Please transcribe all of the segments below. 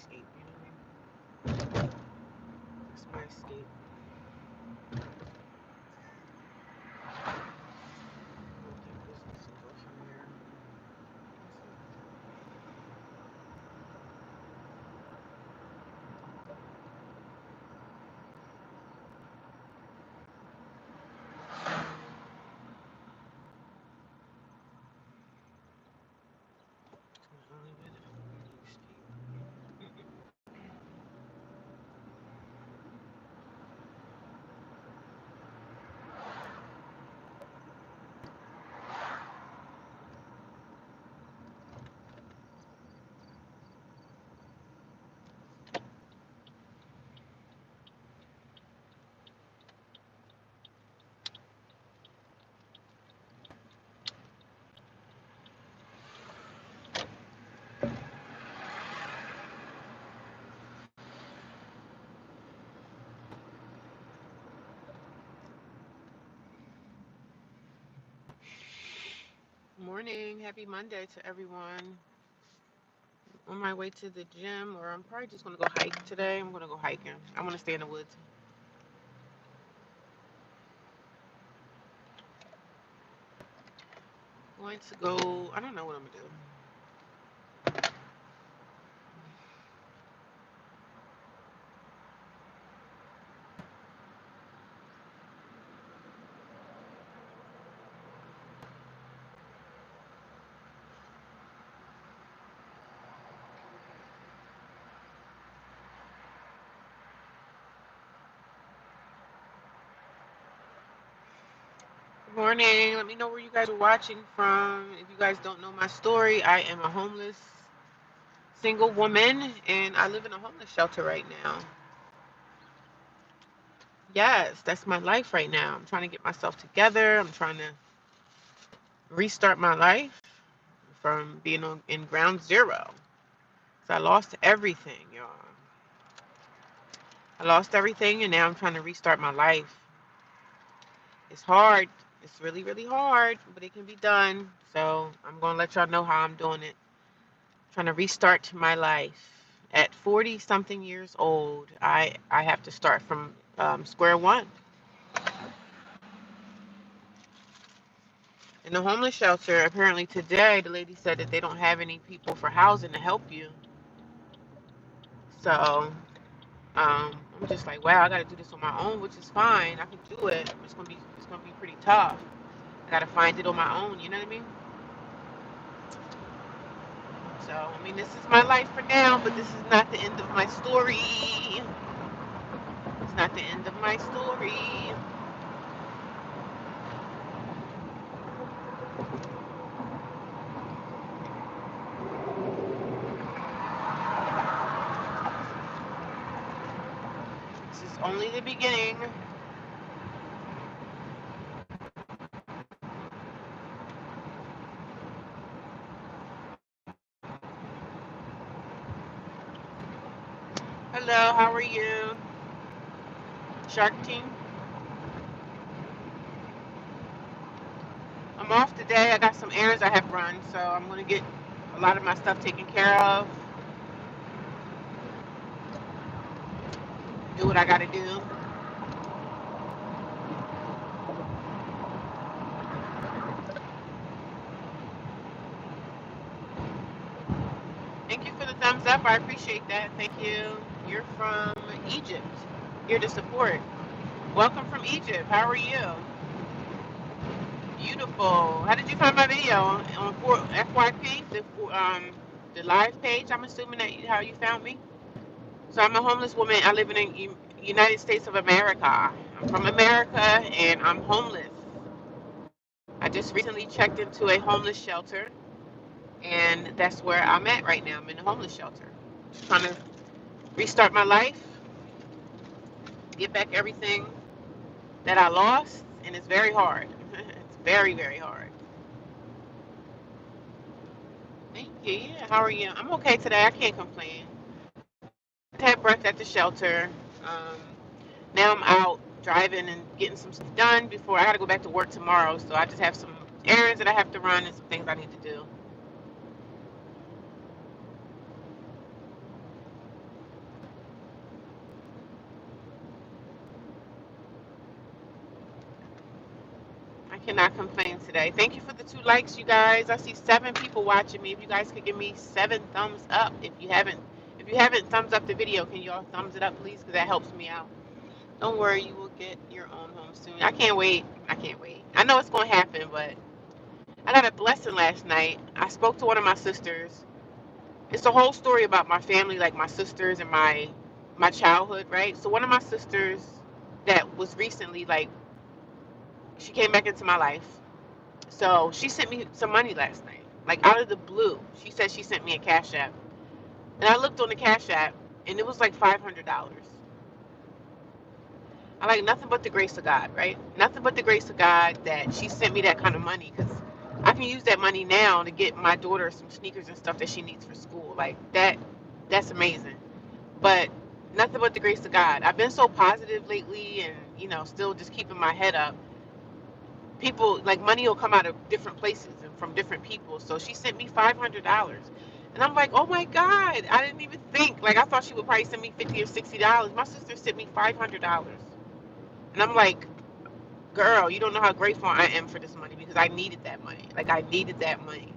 escape, you know what I mean? That's my escape. Go do business and go somewhere. That's it. It's the only way that I'm going to escape. Morning. Happy Monday to everyone. On my way to the gym, or I'm probably just going to go hike today. I'm going to go hiking. I want to stay in the woods. Going to go, I don't know what I'm going to do. Good morning. Let me know where you guys are watching from. If you guys don't know my story, I am a homeless single woman and I live in a homeless shelter right now. Yes, that's my life right now. I'm trying to get myself together. I'm trying to restart my life from being in ground zero. So I lost everything, y'all. I lost everything and now I'm trying to restart my life. It's hard. It's really, really hard, but it can be done. So I'm going to let y'all know how I'm doing it. Trying to restart my life. At 40 something years old, I have to start from square one. In the homeless shelter, apparently today, the lady said that they don't have any people for housing to help you. So I'm just like, wow, I got to do this on my own, which is fine. I can do it. It's gonna be pretty tough. I got to find it on my own. You know what I mean? So I mean, this is my life for now, but this is not the end of my story. It's not the end of my story. This is only the beginning. Hello, how are you? Shark Team? I'm off today. I got some errands I have run, so I'm going to get a lot of my stuff taken care of, do what I got to do. Thank you for the thumbs up. I appreciate that. Thank you. You're from Egypt. Here to support. Welcome from Egypt. How are you? Beautiful. How did you find my video on FYP, the live page? I'm assuming that how you found me. So I'm a homeless woman. I live in the United States of America. I'm from America and I'm homeless. I just recently checked into a homeless shelter, and that's where I'm at right now. I'm in a homeless shelter. Just trying to restart my life, get back everything that I lost, and it's very hard. It's very, very hard. Thank you. Yeah, how are you? I'm okay today. I can't complain. I had brunch at the shelter. Um, Now I'm out driving and getting some stuff done before I got to go back to work tomorrow. So I just have some errands that I have to run and some things I need to do. cannot complain today. Thank you for the 2 likes, you guys. I see 7 people watching me. If you guys could give me 7 thumbs up. If you haven't thumbs up the video, can y'all thumbs it up, please? Because that helps me out. Don't worry, you will get your own home soon. I can't wait. I can't wait. I know it's going to happen, but I got a blessing last night. I spoke to one of my sisters. It's a whole story about my family, like my sisters and my childhood, right? So one of my sisters that was recently like she came back into my life. So she sent me some money last night, like out of the blue. She said she sent me a Cash App, and I looked on the Cash App, and it was like $500. I like nothing but the grace of God, right? Nothing but the grace of God that she sent me that kind of money because I can use that money now to get my daughter some sneakers and stuff that she needs for school. Like that, that's amazing. But nothing but the grace of God. I've been so positive lately, and still just keeping my head up. People like money will come out of different places and from different people. So she sent me $500, and I'm like, oh my God, I didn't even think. Like I thought she would probably send me $50 or $60. My sister sent me $500, and I'm like, girl, you don't know how grateful I am for this money because I needed that money. Like I needed that money.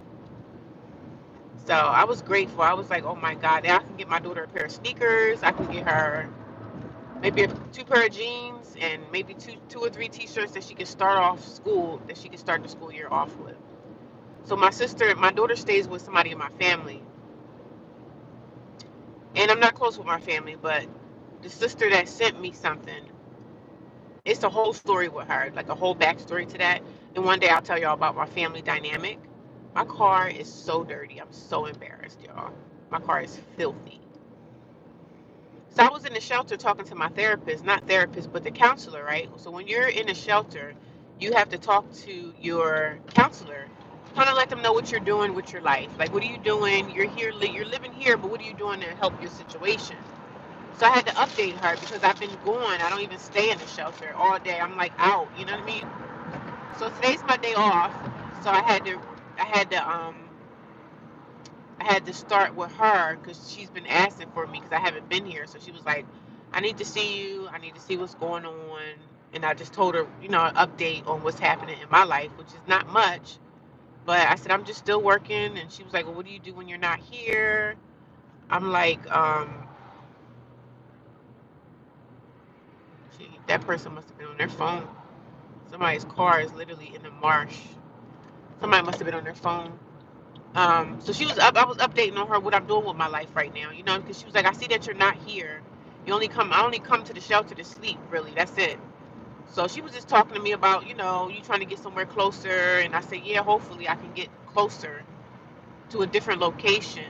So I was grateful. I was like, oh my God, now I can get my daughter a pair of sneakers. I can get her maybe 2 pair of jeans and maybe two or three t-shirts that she can start the school year off with. So my daughter stays with somebody in my family, and I'm not close with my family, but the sister that sent me something, it's a whole story with her, like a whole backstory to that. And one day I'll tell y'all about my family dynamic. My car is so dirty. I'm so embarrassed, y'all. My car is filthy. So I was in the shelter talking to my therapist, not therapist, but the counselor, right? So when you're in a shelter, you have to talk to your counselor, kind of let them know what you're doing with your life. Like, what are you doing? You're here, you're living here, but what are you doing to help your situation? So I had to update her because I've been gone. I don't even stay in the shelter all day. I'm like out, you know what I mean? So today's my day off. So I had to, I had to start with her because she's been asking for me because I haven't been here. So she was like, I need to see you. I need to see what's going on. And I just told her, an update on what's happening in my life, which is not much. But I said, I'm just still working. And she was like, well, what do you do when you're not here? I'm like, that person must have been on their phone. Somebody's car is literally in the marsh. Somebody must have been on their phone. So she was up. I was updating on her what I'm doing with my life right now, because she was like, I see that you're not here. I only come to the shelter to sleep, really. That's it. So she was just talking to me about, you trying to get somewhere closer. And I said, yeah, hopefully I can get closer to a different location,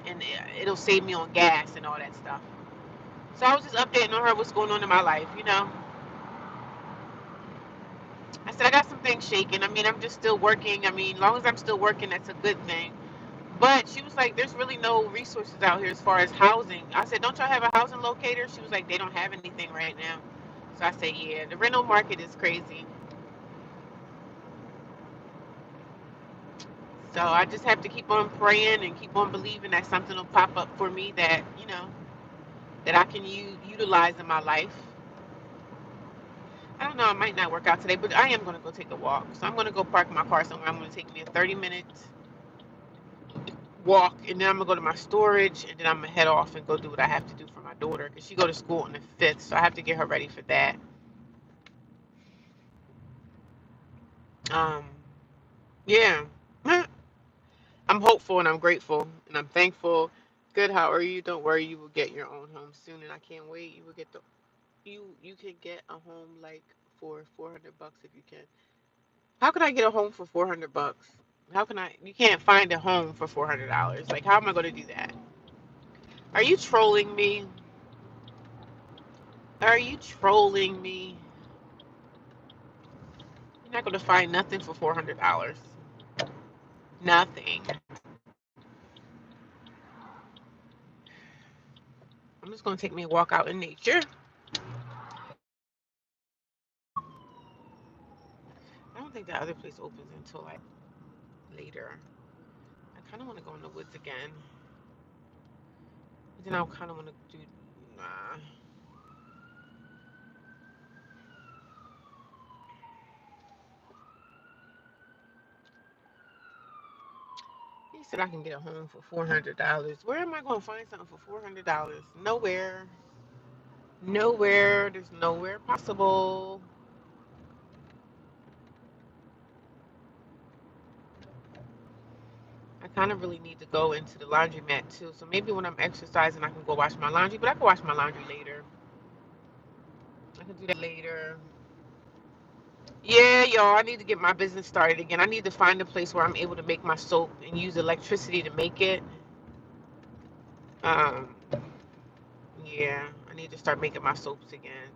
and it'll save me on gas and all that stuff. So I was just updating on her what's going on in my life. I said, I got some things shaking. I mean, I'm just still working. I mean, as long as I'm still working, that's a good thing. But she was like, there's really no resources out here as far as housing. I said, don't y'all have a housing locator? She was like, they don't have anything right now. So I said, yeah, the rental market is crazy. So I just have to keep on praying and keep on believing that something will pop up for me that, that I can utilize in my life. I don't know, it might not work out today, but I am going to go take a walk. So I'm going to go park my car somewhere. I'm going to take me a 30-minute walk, and then I'm gonna go to my storage, and then I'm gonna head off and go do what I have to do for my daughter because she go to school on the 5th, so I have to get her ready for that. Um, yeah, I'm hopeful and I'm grateful and I'm thankful. Good, how are you? Don't worry, you will get your own home soon, and I can't wait. You will get you can get a home like for $400 if you can. How can I get a home for $400? How can I? You can't find a home for $400. Like, how am I gonna do that? Are you trolling me? Are you trolling me? You're not gonna find nothing for $400. Nothing. I'm just gonna take me a walk out in nature. I don't think the other place opens until like later. I kind of want to go in the woods again. But then I kind of want to do. Nah. He said I can get a home for $400. Where am I going to find something for $400? Nowhere. Nowhere. There's nowhere possible. I kind of really need to go into the laundromat too. So maybe when I'm exercising, I can go wash my laundry. But I can wash my laundry later. I can do that later. Yeah, y'all, I need to get my business started again. I need to find a place where I'm able to make my soap and use electricity to make it. Um, yeah, I need to start making my soaps again.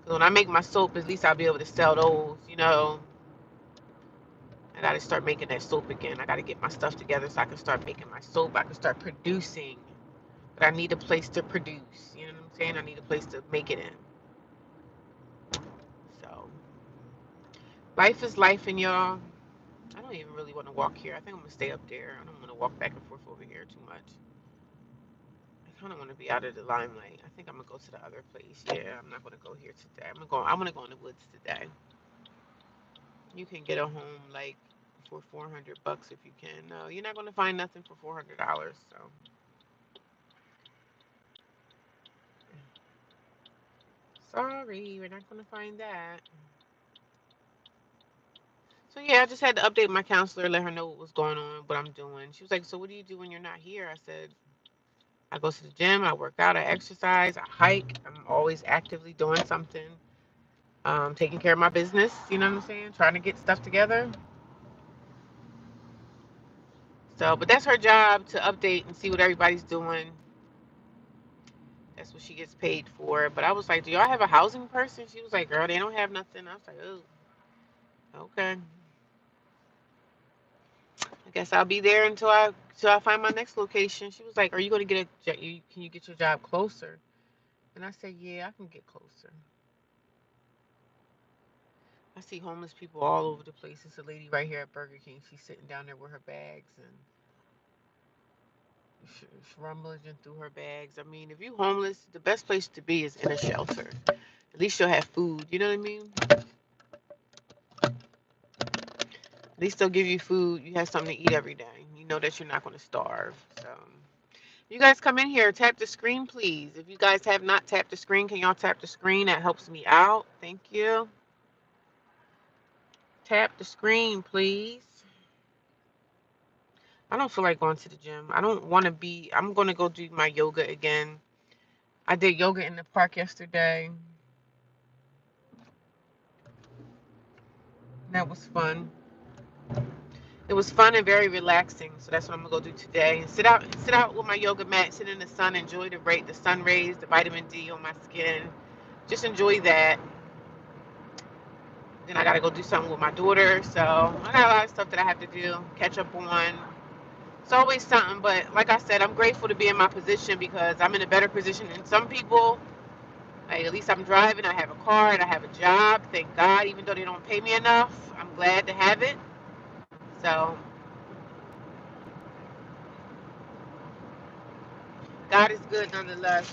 'Cause when I make my soap, at least I'll be able to sell those, you know. I gotta start making that soap again. I gotta get my stuff together so I can start making my soap. I can start producing. But I need a place to produce. You know what I'm saying? I need a place to make it in. So, life is life, and y'all. I don't even really want to walk here. I think I'm gonna stay up there. I don't want to walk back and forth over here too much. I kind of want to be out of the limelight. I think I'm gonna go to the other place. Yeah, I'm not gonna go here today. I'm gonna go in the woods today. You can get a home like for $400 if you can. No, you're not gonna find nothing for $400. So sorry, we're not gonna find that. So yeah, I just had to update my counselor, let her know what was going on, what I'm doing. She was like, "So what do you do when you're not here?" I said, "I go to the gym, I work out, I exercise, I hike. I'm always actively doing something, taking care of my business. You know what I'm saying? Trying to get stuff together." So, but that's her job to update and see what everybody's doing. That's what she gets paid for. But I was like, "Do y'all have a housing person?" She was like, "Girl, they don't have nothing." I was like, "Oh, okay. I guess I'll be there until I find my next location." She was like, "Are you going to get can you get your job closer?" And I said, "Yeah, I can get closer." I see homeless people all over the place. It's a lady right here at Burger King. She's sitting down there with her bags and rummaging through her bags. I mean, if you homeless, the best place to be is in a shelter. At least you'll have food. You know what I mean? At least they'll give you food. You have something to eat every day. You know that you're not going to starve. So, you guys come in here. Tap the screen, please. If you guys have not tapped the screen, can y'all tap the screen? That helps me out. Thank you. Tap the screen, please. I don't feel like going to the gym. I don't want to be. I'm going to go do my yoga again. I did yoga in the park yesterday. That was fun. It was fun and very relaxing. So that's what I'm gonna go do today. Sit out with my yoga mat, sit in the sun, enjoy the sun rays, the vitamin D on my skin. Just enjoy that. Then I gotta go do something with my daughter. So I got a lot of stuff that I have to do, catch up on. It's always something, but like I said, I'm grateful to be in my position because I'm in a better position than some people. Like, at least I'm driving, I have a car, and I have a job. Thank God, even though they don't pay me enough, I'm glad to have it. So God is good nonetheless.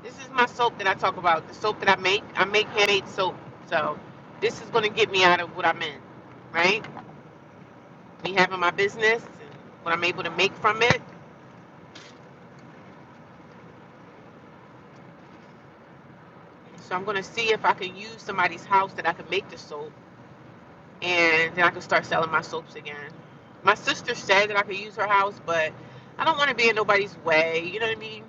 This is my soap that I talk about. The soap that I make. I make handmade soap. So this is going to get me out of what I'm in, right? Me having my business and what I'm able to make from it. So I'm going to see if I can use somebody's house that I can make the soap. And then I can start selling my soaps again. My sister said that I could use her house, but I don't want to be in nobody's way. You know what I mean?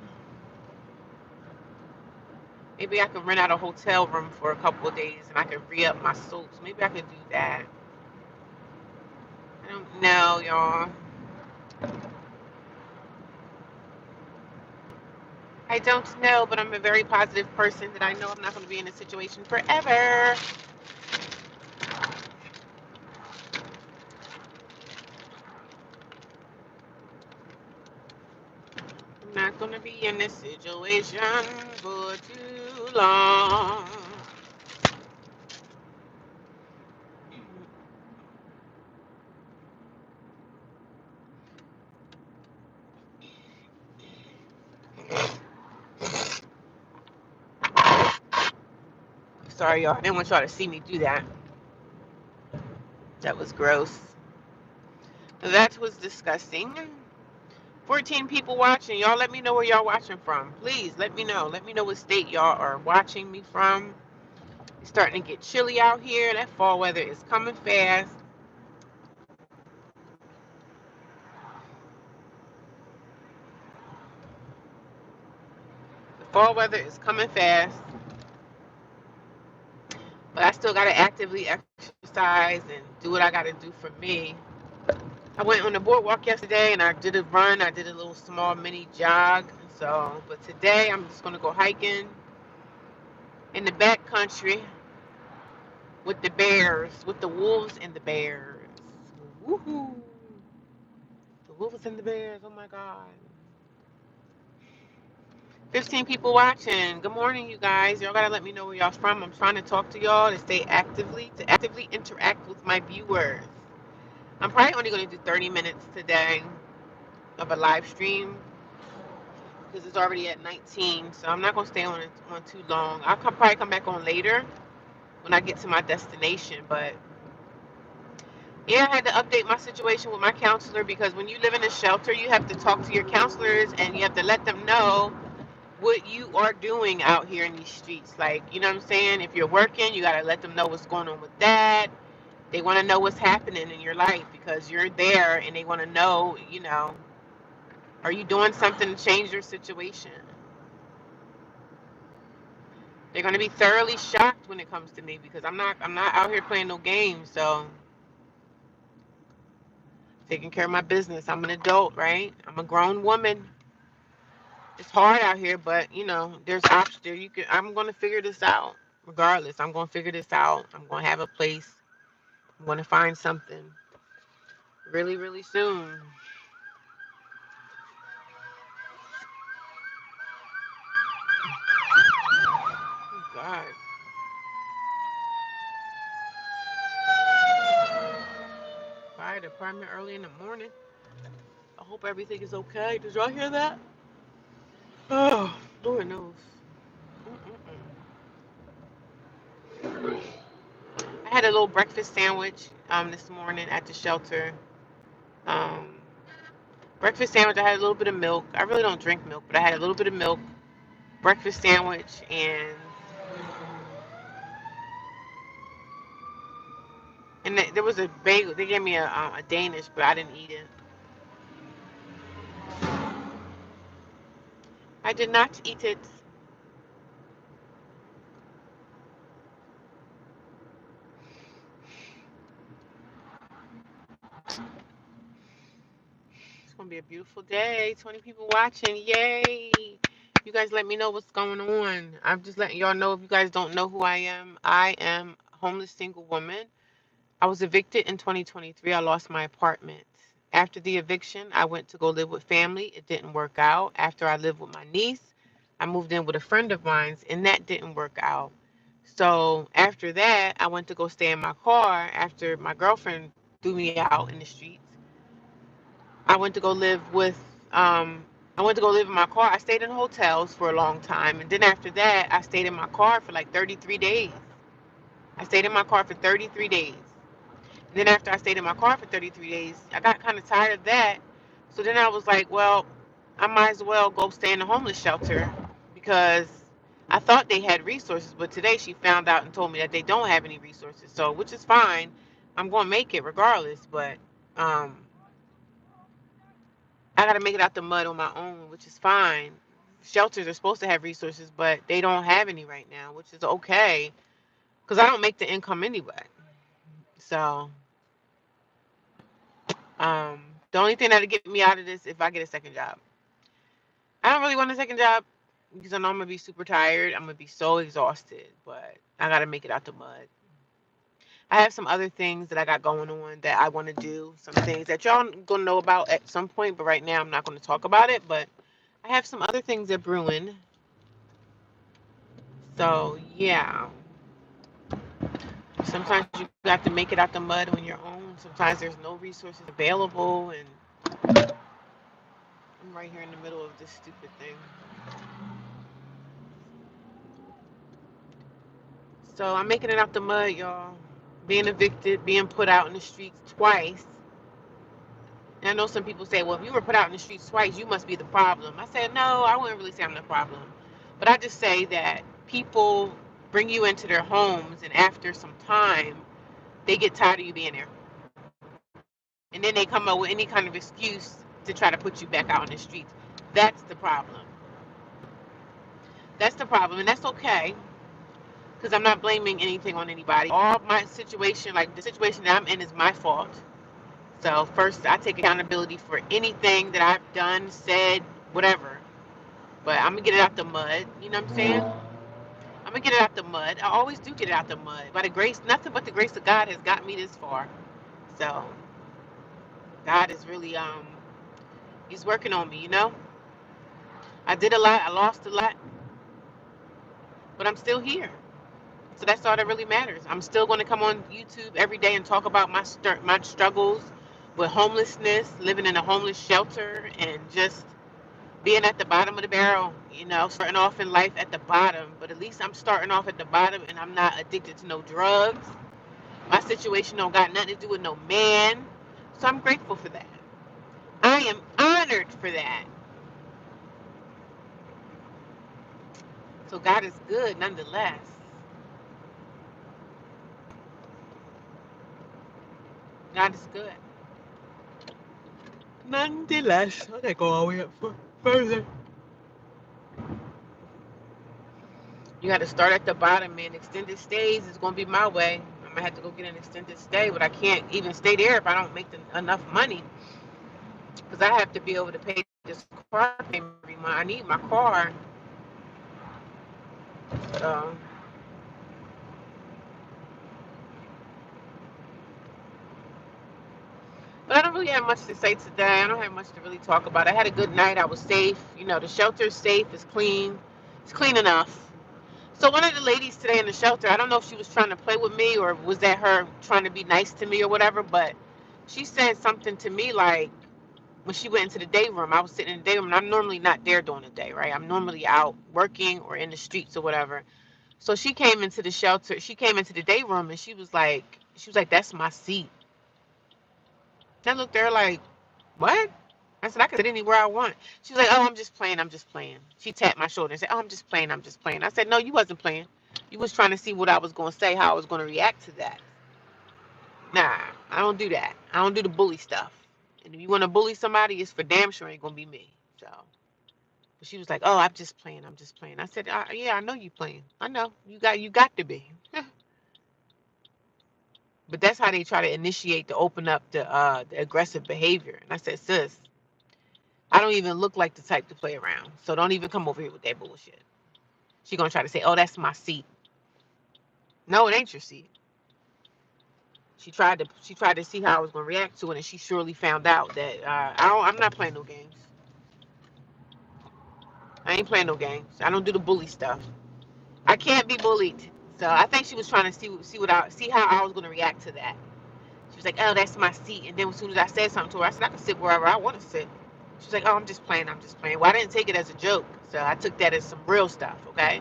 Maybe I can rent out a hotel room for a couple of days and I can re-up my soaps. Maybe I could do that. I don't know, y'all. I don't know, but I'm a very positive person that I know I'm not going to be in a situation forever. I'm not going to be in this situation for too long. Sorry, y'all. I didn't want y'all to see me do that. That was gross. That was disgusting. 14 people watching. Y'all let me know where y'all watching from. Please let me know. Let me know what state y'all are watching me from. It's starting to get chilly out here. That fall weather is coming fast. The fall weather is coming fast. But I still got to actively exercise and do what I got to do for me. I went on the boardwalk yesterday and I did a run. I did a little small mini jog. So, but today I'm just going to go hiking in the back country with the bears, with the wolves and the bears. Woohoo! The wolves and the bears. Oh my God. 15 people watching. Good morning, you guys. Y'all gotta let me know where y'all from. I'm trying to talk to y'all to actively interact with my viewers. I'm probably only gonna do 30 minutes today of a live stream because it's already at 19, so I'm not gonna stay on too long. Probably come back on later when I get to my destination. But yeah, I had to update my situation with my counselor because when you live in a shelter, you have to talk to your counselors and you have to let them know what you are doing out here in these streets. Like, you know what I'm saying? If you're working, you got to let them know what's going on with that. They want to know what's happening in your life because you're there and they want to know, are you doing something to change your situation? They're going to be thoroughly shocked when it comes to me because I'm not out here playing no games. So, taking care of my business. I'm an adult, right? I'm a grown woman. It's hard out here, but there's options there. I'm gonna figure this out. Regardless, I'm gonna figure this out. I'm gonna have a place. I'm gonna find something really, really soon. Oh God. Fire department early in the morning. I hope everything is okay. Did y'all hear that? Oh, Lord knows. I had a little breakfast sandwich this morning at the shelter. Um, breakfast sandwich. I had a little bit of milk. I really don't drink milk, but I had a little bit of milk. Breakfast sandwich and there was a bagel. They gave me a Danish, but I didn't eat it. I did not eat it. It's gonna be a beautiful day. 20 people watching. Yay! You guys let me know what's going on. I'm just letting y'all know if you guys don't know who I am. I am a homeless single woman. I was evicted in 2023. I lost my apartment. After the eviction, I went to go live with family. It didn't work out. After I lived with my niece, I moved in with a friend of mine's, and that didn't work out. So after that, I went to go stay in my car after my girlfriend threw me out in the streets. I went to go live with I went to go live in my car. I stayed in hotels for a long time, and then after that, I stayed in my car for like 33 days. I stayed in my car for 33 days. And then after I stayed in my car for 33 days, I got kind of tired of that. So then I was like, well, I might as well go stay in a homeless shelter because I thought they had resources, but today she found out and told me that they don't have any resources. So, which is fine. I'm going to make it regardless, but um I got to make it out the mud on my own, which is fine. Shelters are supposed to have resources, but they don't have any right now, which is okay because I don't make the income anyway. So, um, the only thing that'll get me out of this if I get a second job. I don't really want a second job because I know I'm gonna be super tired. I'm gonna be so exhausted, but I gotta make it out the mud. I have some other things that I got going on that I want to do. Some things that y'all gonna know about at some point, but right now I'm not gonna talk about it. But I have some other things that brewing. So yeah, sometimes you got to make it out the mud on your own. Sometimes there's no resources available, and I'm right here in the middle of this stupid thing. So I'm making it out the mud, y'all. Being evicted, being put out in the streets twice. And I know some people say, well, if you were put out in the streets twice, you must be the problem. I said, no, I wouldn't really say I'm the problem. But I just say that people bring you into their homes, and after some time, they get tired of you being there. And then they come up with any kind of excuse to try to put you back out in the streets. That's the problem. That's the problem. And that's okay, because I'm not blaming anything on anybody. All my situation, like the situation that I'm in, is my fault. So first, I take accountability for anything that I've done, said, whatever. But I'm gonna get it out the mud. You know what I'm saying? I'm gonna get it out the mud. I always do get it out the mud. By the grace, nothing but the grace of God has got me this far. So God is really He's working on me. You know, I did a lot. I lost a lot, but I'm still here. So that's all that really matters. I'm still going to come on YouTube every day and talk about my struggles with homelessness, living in a homeless shelter, and just being at the bottom of the barrel, you know, starting off in life at the bottom. But at least I'm starting off at the bottom, and I'm not addicted to no drugs. My situation don't got nothing to do with no man. So I'm grateful for that. I am honored for that. So God is good nonetheless. God is good. Nonetheless, I gotta go all the way up further. You got to start at the bottom, man. Extended stays is going to be my way. I'm going to have to go get an extended stay, but I can't even stay there if I don't make enough money, because I have to be able to pay this car payment every month. I need my car. So, but I don't really have much to say today. I don't have much to really talk about. I had a good night. I was safe. You know, the shelter is safe. It's clean. It's clean enough. So one of the ladies today in the shelter, I don't know if she was trying to play with me or was that her trying to be nice to me or whatever, but she said something to me like, when she went into the day room, I was sitting in the day room, and I'm normally not there during the day, right? I'm normally out working or in the streets or whatever. So she came into the shelter. She came into the day room, and she was like, "That's my seat." And I looked at her like, "What?" I said, "I can sit anywhere I want." She was like, "Oh, I'm just playing. I'm just playing." She tapped my shoulder and said, "Oh, I'm just playing. I'm just playing." I said, "No, you wasn't playing. You was trying to see what I was going to say, how I was going to react to that." Nah, I don't do that. I don't do the bully stuff. And if you want to bully somebody, it's for damn sure ain't going to be me. So. But she was like, "Oh, I'm just playing. I'm just playing." I said, "Yeah, I know you playing. I know you got to be." But that's how they try to initiate to open up the aggressive behavior. And I said, "Sis, I don't even look like the type to play around. So don't even come over here with that bullshit." She gonna try to say, "Oh, that's my seat." No, it ain't your seat. She tried to see how I was gonna react to it, and she surely found out that I'm not playing no games. I ain't playing no games. I don't do the bully stuff. I can't be bullied. So I think she was trying to see how I was going to react to that. She was like, "Oh, that's my seat." And then as soon as I said something to her, I said, "I can sit wherever I want to sit." She was like, "Oh, I'm just playing. I'm just playing." Well, I didn't take it as a joke, so I took that as some real stuff. Okay,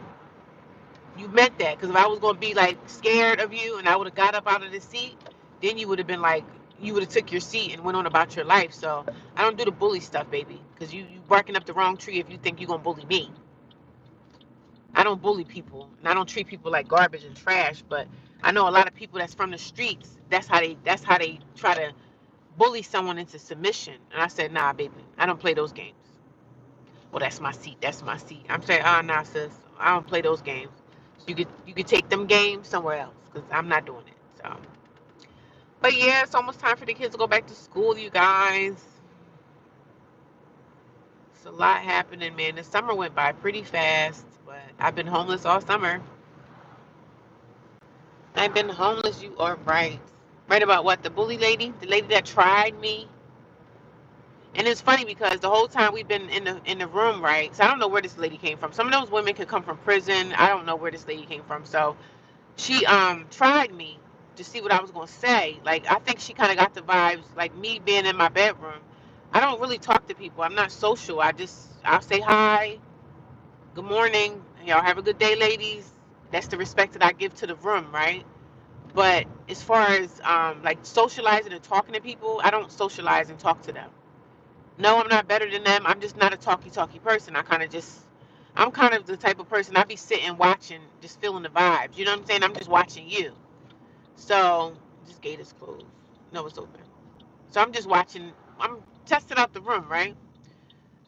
you meant that, because if I was going to be like scared of you and I would have got up out of the seat, then you would have been like, you would have took your seat and went on about your life. So I don't do the bully stuff, baby, because you barking up the wrong tree if you think you're gonna bully me. I don't bully people, and I don't treat people like garbage and trash. But I know a lot of people that's from the streets. That's how they try to bully someone into submission. And I said, "Nah, baby, I don't play those games." Well, that's my seat. That's my seat. I'm saying, nah, sis, I don't play those games. So you could take them games somewhere else, because I'm not doing it. So, but yeah, it's almost time for the kids to go back to school, you guys. It's a lot happening, man. The summer went by pretty fast, but I've been homeless all summer. I've been homeless, you are right. Right about what? The bully lady? The lady that tried me? And it's funny because the whole time we've been in the room, right? So I don't know where this lady came from. Some of those women could come from prison. I don't know where this lady came from. So she tried me to see what I was gonna say. Like, I think she kinda got the vibes, like me being in my bedroom. I don't really talk to people. I'm not social. I'll say hi, good morning, y'all have a good day, ladies. That's the respect that I give to the room, right? But as far as like socializing and talking to people, I don't socialize and talk to them. No, I'm not better than them. I'm just not a talky person. I'm kind of the type of person I be sitting watching, just feeling the vibes. You know what I'm saying? I'm just watching you. So this gate is closed. No, it's open. So I'm just watching. I'm testing out the room, right?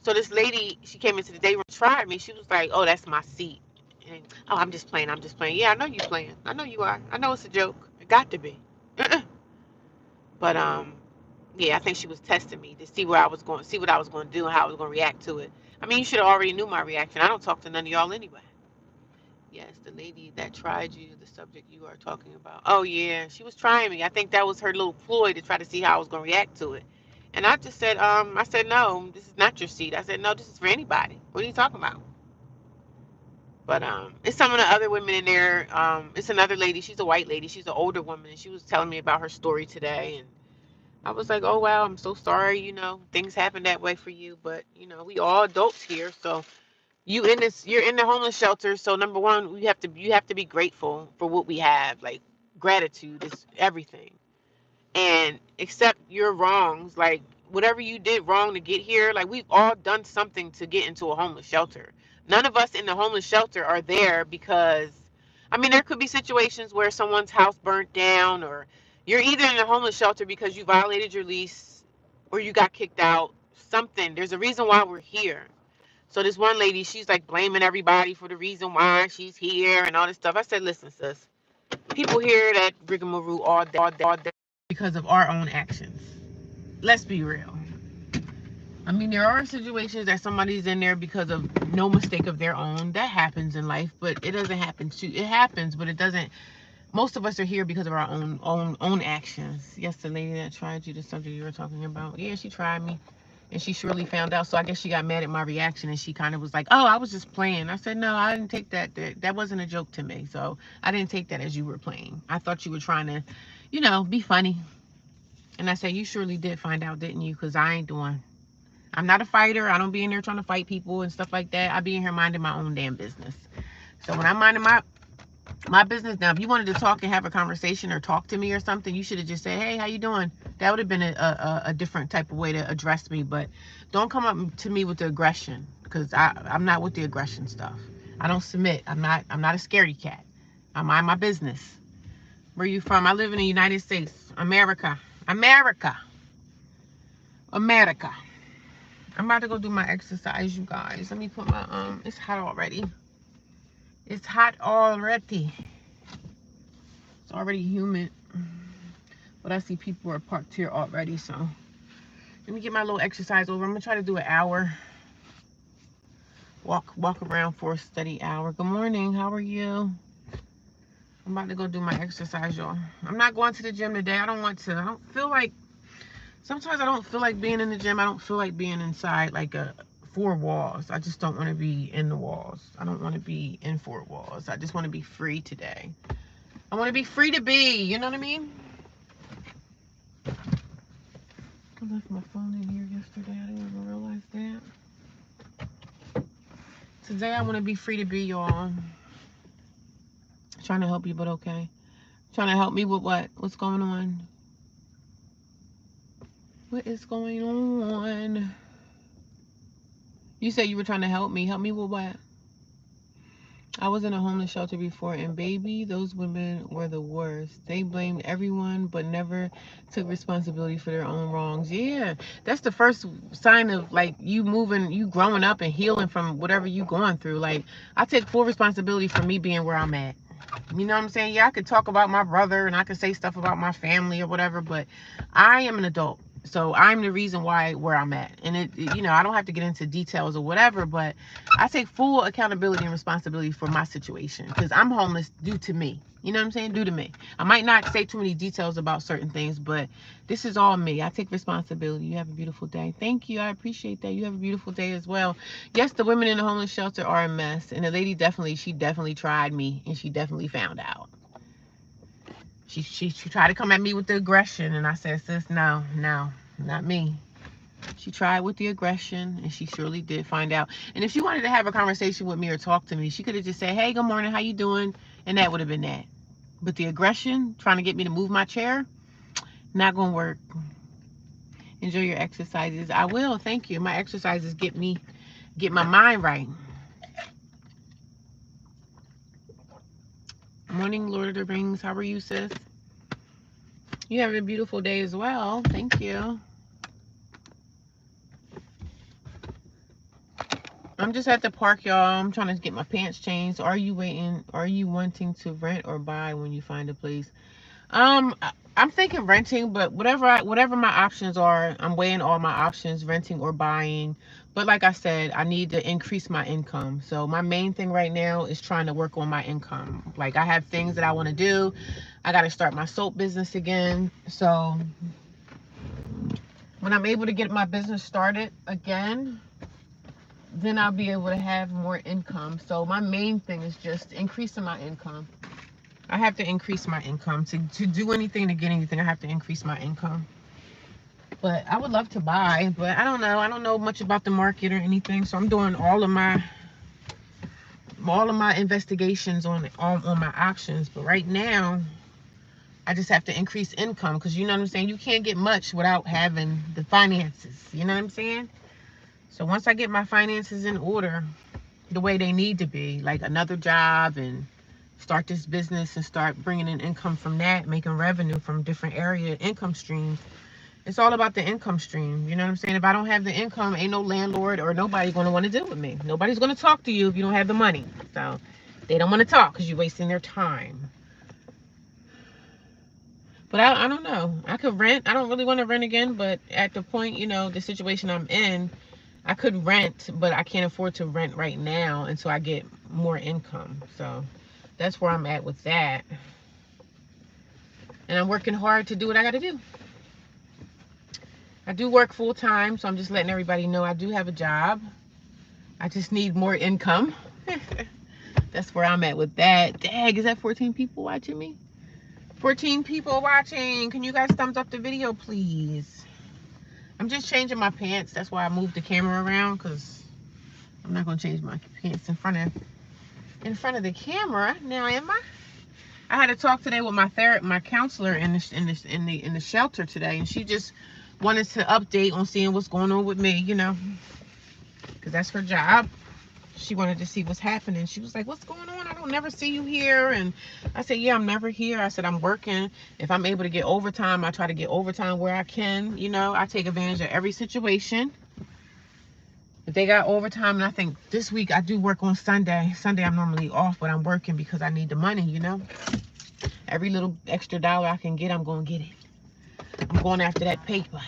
So this lady, she came into the day room, tried me. She was like, "Oh, that's my seat." And, oh, I'm just playing. I'm just playing. Yeah, I know you playing. I know you are. I know it's a joke. It got to be. But yeah, I think she was testing me to see where I was going, see what I was going to do and how I was going to react to it. I mean, you should have already knew my reaction. I don't talk to none of y'all anyway. Yes, the lady that tried you, the subject you are talking about. Oh yeah, she was trying me. I think that was her little ploy to try to see how I was going to react to it. And I just said, I said, no, this is not your seat. I said, no, this is for anybody. What are you talking about? But it's some of the other women in there. It's another lady. She's a white lady. She's an older woman, and she was telling me about her story today. And I was like, oh wow, I'm so sorry. You know, things happen that way for you, but you know, we all adults here. So you're in the homeless shelter. So number one, you have to be grateful for what we have. Like gratitude is everything, and accept your wrongs. Like whatever you did wrong to get here, like we've all done something to get into a homeless shelter. None of us in the homeless shelter are there because, I mean, there could be situations where someone's house burnt down, or you're either in the homeless shelter because you violated your lease or you got kicked out. Something. There's a reason why we're here. So this one lady, she's like blaming everybody for the reason why she's here and all this stuff. I said, listen, sis, people hear that rigmarole all day because of our own actions. Let's be real. I mean, there are situations that somebody's in there because of no mistake of their own. That happens in life, but it doesn't happen to. It happens, but it doesn't. Most of us are here because of our own actions. Yes, the lady that tried you, the subject you were talking about. Yeah, she tried me, and she surely found out. So I guess she got mad at my reaction, and she kind of was like, "Oh, I was just playing." I said, "No, I didn't take that. That wasn't a joke to me. So I didn't take that as you were playing. I thought you were trying to, be funny." And I said, "You surely did find out, didn't you? Because I ain't doing. I'm not a fighter. I don't be in there trying to fight people and stuff like that. I be in here minding my own damn business. So when I'm minding my business, now if you wanted to talk and have a conversation or talk to me or something, you should have just said, hey, how you doing? That would have been a different type of way to address me. But don't come up to me with the aggression, because I'm not with the aggression stuff. I don't submit. I'm not a scaredy cat. I mind my business. Where you from? I live in the United States. America. America. America. I'm about to go do my exercise, you guys. Let me put my it's hot already. It's hot already. It's already humid. But I see people are parked here already, so let me get my little exercise over. I'm gonna try to do an hour. Walk around for a steady hour. Good morning, how are you? I'm about to go do my exercise, y'all. I'm not going to the gym today. I don't want to. I don't feel like, sometimes I don't feel like being in the gym. I don't feel like being inside like four walls. I just don't want to be in the walls. I don't want to be in four walls. I just want to be free today. I want to be free to be, you know what I mean? I left my phone in here yesterday. I didn't even realize that. Today I want to be free to be, y'all. Trying to help you, but okay. Trying to help me with what? What's going on? What is going on? You said you were trying to help me. Help me with what? I was in a homeless shelter before, and baby, those women were the worst. They blamed everyone, but never took responsibility for their own wrongs. Yeah, that's the first sign of like you moving, you growing up and healing from whatever you going through. Like, I take full responsibility for me being where I'm at. You know what I'm saying? Yeah, I could talk about my brother and I could say stuff about my family or whatever, but I am an adult. So I'm the reason why where I'm at. And I don't have to get into details or whatever, but I take full accountability and responsibility for my situation, because I'm homeless due to me. You know what I'm saying? Due to me. I might not say too many details about certain things, but this is all me. I take responsibility. You have a beautiful day. Thank you. I appreciate that. You have a beautiful day as well. Yes, the women in the homeless shelter are a mess. And the lady she definitely tried me, and she definitely found out. She tried to come at me with the aggression, and I said, sis, no, not me. She tried with the aggression, and she surely did find out. And if she wanted to have a conversation with me or talk to me, she could have just said, hey, good morning, how you doing? And that would have been that. But the aggression, trying to get me to move my chair, not going to work. Enjoy your exercises. I will. Thank you. My exercises get my mind right. Morning, Lord of the Rings. How are you, sis? You have a beautiful day as well. Thank you. I'm just at the park, y'all. I'm trying to get my pants changed. Are you wanting to rent or buy when you find a place? I'm thinking renting, but whatever my options are, I'm weighing all my options, renting or buying. But like I said, I need to increase my income. So my main thing right now is trying to work on my income. Like I have things that I want to do. I got to start my soap business again. So when I'm able to get my business started again, then I'll be able to have more income. So my main thing is just increasing my income. I have to increase my income. To do anything, to get anything, I have to increase my income. But I would love to buy, but I don't know. I don't know much about the market or anything. So I'm doing all of my investigations on my options. But right now, I just have to increase income, because you know what I'm saying? You can't get much without having the finances. You know what I'm saying? So once I get my finances in order, the way they need to be, like another job, and start this business and start bringing in income from that, making revenue from different area income streams. It's all about the income stream. You know what I'm saying? If I don't have the income, ain't no landlord or nobody going to want to deal with me. Nobody's going to talk to you if you don't have the money. So they don't want to talk because you're wasting their time. But I don't know. I could rent. I don't really want to rent again, but at the point, you know, the situation I'm in, I could rent, but I can't afford to rent right now until I get more income. So that's where I'm at with that. And I'm working hard to do what I got to do. I do work full time, so I'm just letting everybody know I do have a job. I just need more income. That's where I'm at with that. Dang, is that 14 people watching me? 14 people watching. Can you guys thumbs up the video, please? I'm just changing my pants. That's why I moved the camera around, because I'm not going to change my pants in front of the camera. Now, am I? I had to talk today with my counselor in the shelter today, and she just wanted to update on seeing what's going on with me, you know, because that's her job. She wanted to see what's happening. She was like, what's going on? I don't never see you here. And I said, yeah, I'm never here. I said, I'm working. If I'm able to get overtime, I try to get overtime where I can. You know, I take advantage of every situation. If they got overtime, and I think this week I do work on Sunday. Sunday I'm normally off, but I'm working because I need the money, you know. Every little extra dollar I can get, I'm going to get it. I'm going after that paper.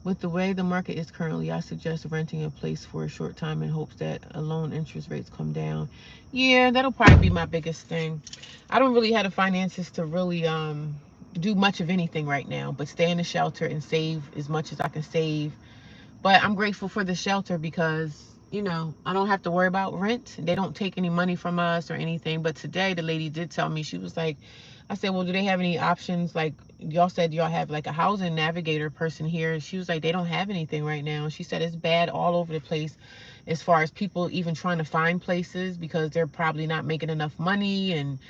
With the way the market is currently, I suggest renting a place for a short time in hopes that loan interest rates come down. Yeah, that'll probably be my biggest thing. I don't really have the finances to really do much of anything right now, but stay in the shelter and save as much as I can save. But I'm grateful for the shelter because, you know, I don't have to worry about rent. They don't take any money from us or anything. But today the lady did tell me, she was like, I said, well, do they have any options? Like, y'all said y'all have like a housing navigator person here. And she was like, they don't have anything right now. She said it's bad all over the place as far as people even trying to find places because they're probably not making enough money. And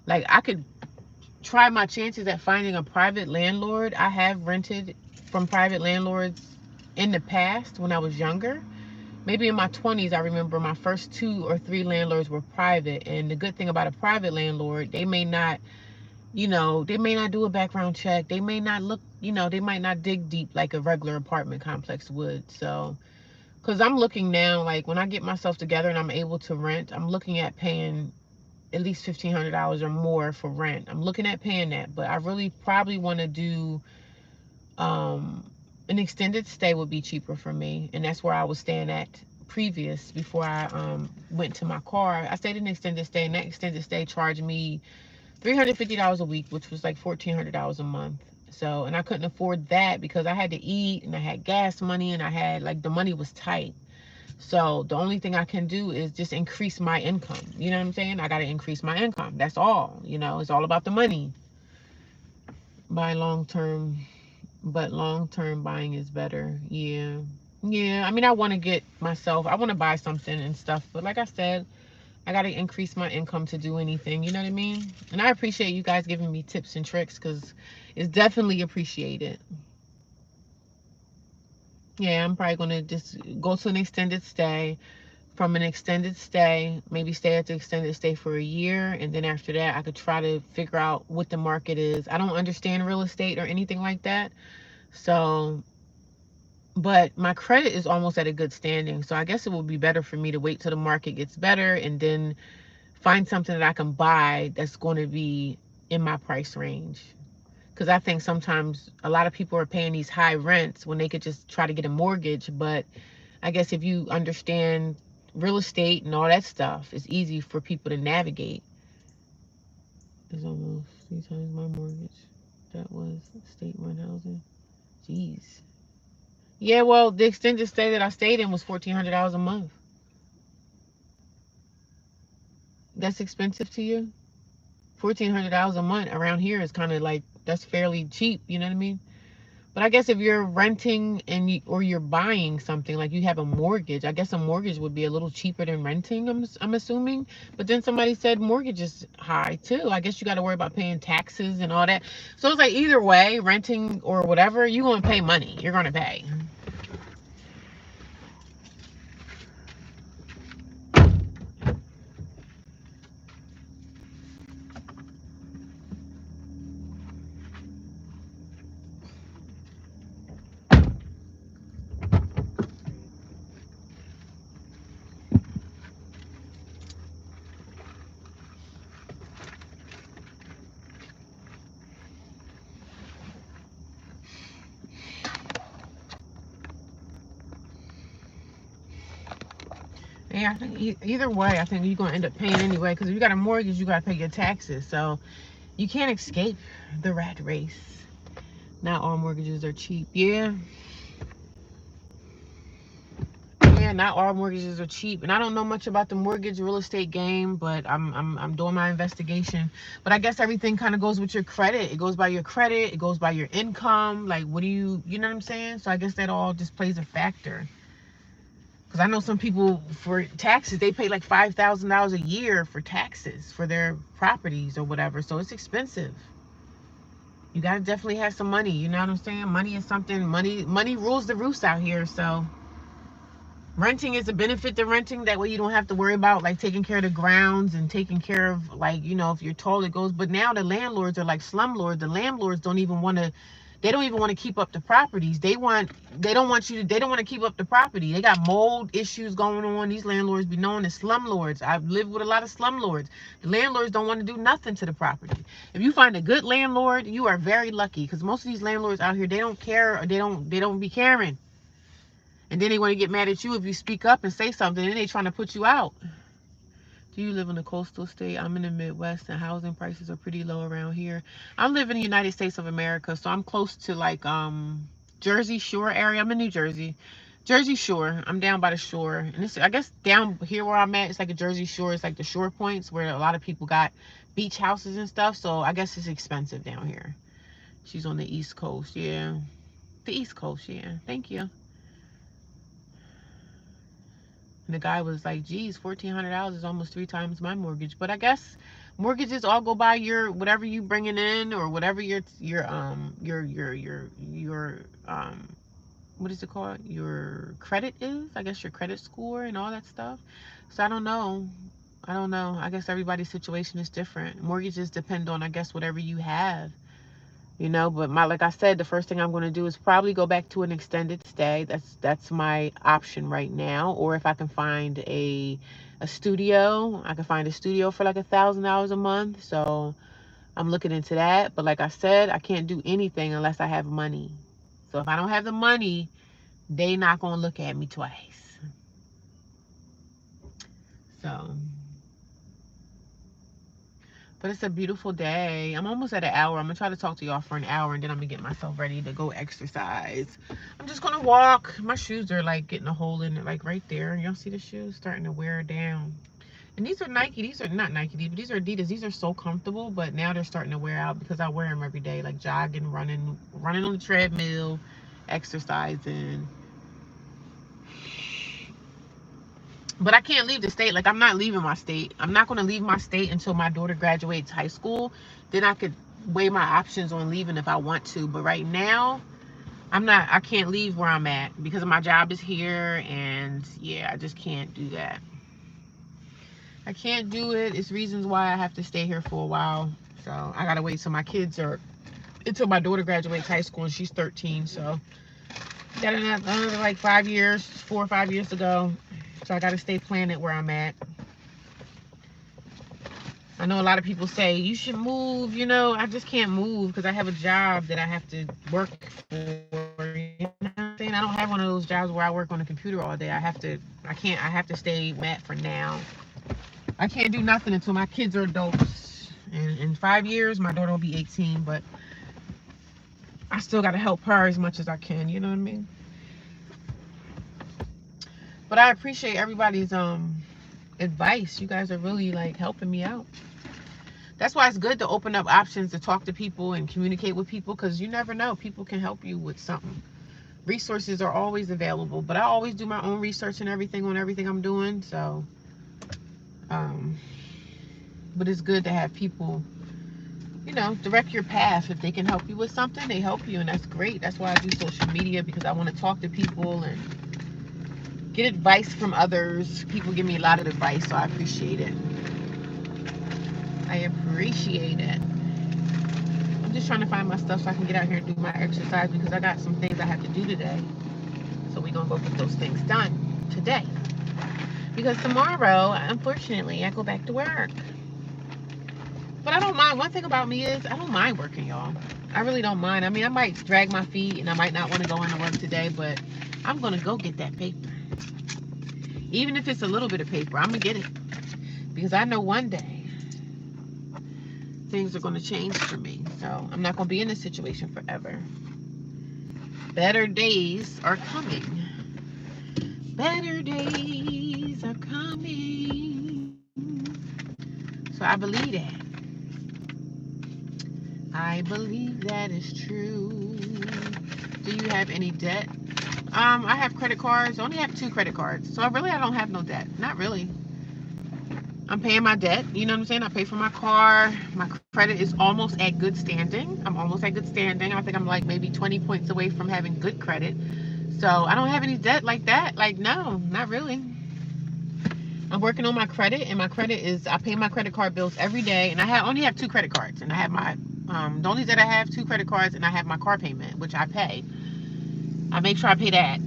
like, I could try my chances at finding a private landlord. I have rented from private landlords in the past when I was younger. Maybe in my 20s, I remember my first 2 or 3 landlords were private. And the good thing about a private landlord, they may not, you know, they may not do a background check. They may not look, you know, they might not dig deep like a regular apartment complex would. So, because I'm looking now, like when I get myself together and I'm able to rent, I'm looking at paying at least $1,500 or more for rent. I'm looking at paying that, but I really probably want to do an extended stay would be cheaper for me, and that's where I was staying at previous before I went to my car. I stayed in an extended stay, and that extended stay charged me $350 a week, which was like $1,400 a month. So, and I couldn't afford that because I had to eat and I had gas money and I had like the money was tight. So the only thing I can do is just increase my income. You know what I'm saying? I got to increase my income. That's all. You know, it's all about the money. Buy long term, but long term buying is better. Yeah. Yeah. I mean, I want to get myself, I want to buy something and stuff. But like I said, I got to increase my income to do anything. You know what I mean? And I appreciate you guys giving me tips and tricks because it's definitely appreciated. Yeah, I'm probably going to just go to an extended stay. From an extended stay, maybe stay at the extended stay for a year. And then after that, I could try to figure out what the market is. I don't understand real estate or anything like that. So, but my credit is almost at a good standing. So I guess it would be better for me to wait till the market gets better and then find something that I can buy that's going to be in my price range. Because I think sometimes a lot of people are paying these high rents when they could just try to get a mortgage. But I guess if you understand real estate and all that stuff, it's easy for people to navigate. It's almost 3 times my mortgage. That was state run housing. Jeez. Yeah, well, the extended stay that I stayed in was $1,400 a month. That's expensive to you? $1,400 a month around here is kind of like, that's fairly cheap. You know what I mean? But I guess if you're renting and or you're buying something, like you have a mortgage, I guess a mortgage would be a little cheaper than renting, I'm assuming. But then somebody said mortgage is high too. I guess you got to worry about paying taxes and all that. So it's like either way, renting or whatever, you're going to pay money. You're going to pay. Yeah, I think either way, I think you're going to end up paying anyway. Because if you got a mortgage, you got to pay your taxes. So you can't escape the rat race. Not all mortgages are cheap. Yeah. Yeah, not all mortgages are cheap, and I don't know much about the mortgage real estate game, but I'm doing my investigation. But I guess everything kind of goes with your credit. It goes by your credit. It goes by your income. Like, what do you know what I'm saying? So I guess that all just plays a factor. Because I know some people for taxes they pay like $5,000 a year for taxes for their properties or whatever. So it's expensive. You gotta definitely have some money. You know what I'm saying? Money is something. Money rules the roost out here. So. Renting is a benefit to renting. That way you don't have to worry about like taking care of the grounds and taking care of like, you know, if your toilet goes. But now the landlords are like slumlords. The landlords don't even want to, they don't even want to keep up the properties. They don't want you to, they don't want to keep up the property. They got mold issues going on. These landlords be known as slumlords. I've lived with a lot of slumlords. The landlords don't want to do nothing to the property. If you find a good landlord, you are very lucky because most of these landlords out here, they don't care or they don't be caring. And then they want to get mad at you if you speak up and say something, and then they trying to put you out. Do you live in a coastal state? I'm in the Midwest, and housing prices are pretty low around here. I live in the United States of America, so I'm close to like Jersey Shore area. I'm in New Jersey. Jersey Shore. I'm down by the shore. And it's, I guess down here where I'm at, it's like a Jersey Shore. It's like the shore points where a lot of people got beach houses and stuff. So I guess it's expensive down here. She's on the East Coast. Yeah. The East Coast. Yeah. Thank you. And the guy was like, geez, $1,400 is almost 3 times my mortgage. But I guess mortgages all go by your whatever you bringing in or whatever your what is it called? Your credit is. I guess your credit score and all that stuff. So I don't know. I don't know. I guess everybody's situation is different. Mortgages depend on, I guess, whatever you have. You know, but my like I said, the first thing I'm going to do is probably go back to an extended stay. That's my option right now. Or if I can find a studio, I can find a studio for like $1,000 a month. So I'm looking into that. But like I said, I can't do anything unless I have money. So if I don't have the money, they not going to look at me twice. So. But it's a beautiful day. I'm almost at an hour. I'm going to try to talk to y'all for an hour, and then I'm going to get myself ready to go exercise. I'm just going to walk. My shoes are, like, getting a hole in it, like, right there. Y'all see the shoes starting to wear down. And these are Nike. These are not Nike, but these are Adidas. These are so comfortable, but now they're starting to wear out because I wear them every day, like jogging, running on the treadmill, exercising. But I can't leave the state. Like, I'm not leaving my state. I'm not going to leave my state until my daughter graduates high school. Then I could weigh my options on leaving if I want to. But right now, I can't leave where I'm at because my job is here. And yeah, I just can't do that. I can't do it. It's reasons why I have to stay here for a while. So I got to wait till until my daughter graduates high school and she's 13. So got another like 5 years, 4 or 5 years to go. So I got to stay planted where I'm at. I know a lot of people say you should move. I just can't move because I have a job that I have to work for. You know what I'm saying? I don't have one of those jobs where I work on a computer all day. I have to stay where I'm at for now. I can't do nothing until my kids are adults. And in 5 years, my daughter will be 18, but I still got to help her as much as I can. You know what I mean? But I appreciate everybody's advice. You guys are really like helping me out. That's why it's good to open up options to talk to people and communicate with people, because you never know. People can help you with something. Resources are always available, but I always do my own research and everything on everything I'm doing. So, but it's good to have people, direct your path. If they can help you with something, they help you, and that's great. That's why I do social media, because I want to talk to people and get advice from others. People give me a lot of advice, so I appreciate it. I appreciate it. I'm just trying to find my stuff so I can get out here and do my exercise, because I got some things I have to do today. So we're going to go get those things done today. Because tomorrow, unfortunately, I go back to work. But I don't mind. One thing about me is I don't mind working, y'all. I really don't mind. I mean, I might drag my feet and I might not want to go into work today, but I'm going to go get that paper. Even if it's a little bit of paper, I'm going to get it. Because I know one day things are going to change for me. So I'm not going to be in this situation forever. Better days are coming. Better days are coming. So I believe that. I believe that is true. Do you have any debt? I have credit cards. I only have 2 credit cards. So I don't have no debt. Not really. I'm paying my debt. You know what I'm saying? I pay for my car. My credit is almost at good standing. I'm almost at good standing. I think I'm like maybe 20 points away from having good credit. So I don't have any debt like that. Like, no, not really. I'm working on my credit, and my credit is, I pay my credit card bills every day, and I only have 2 credit cards, and I have my, the only that I have 2 credit cards, and I have my car payment, which I pay. I make sure I pay that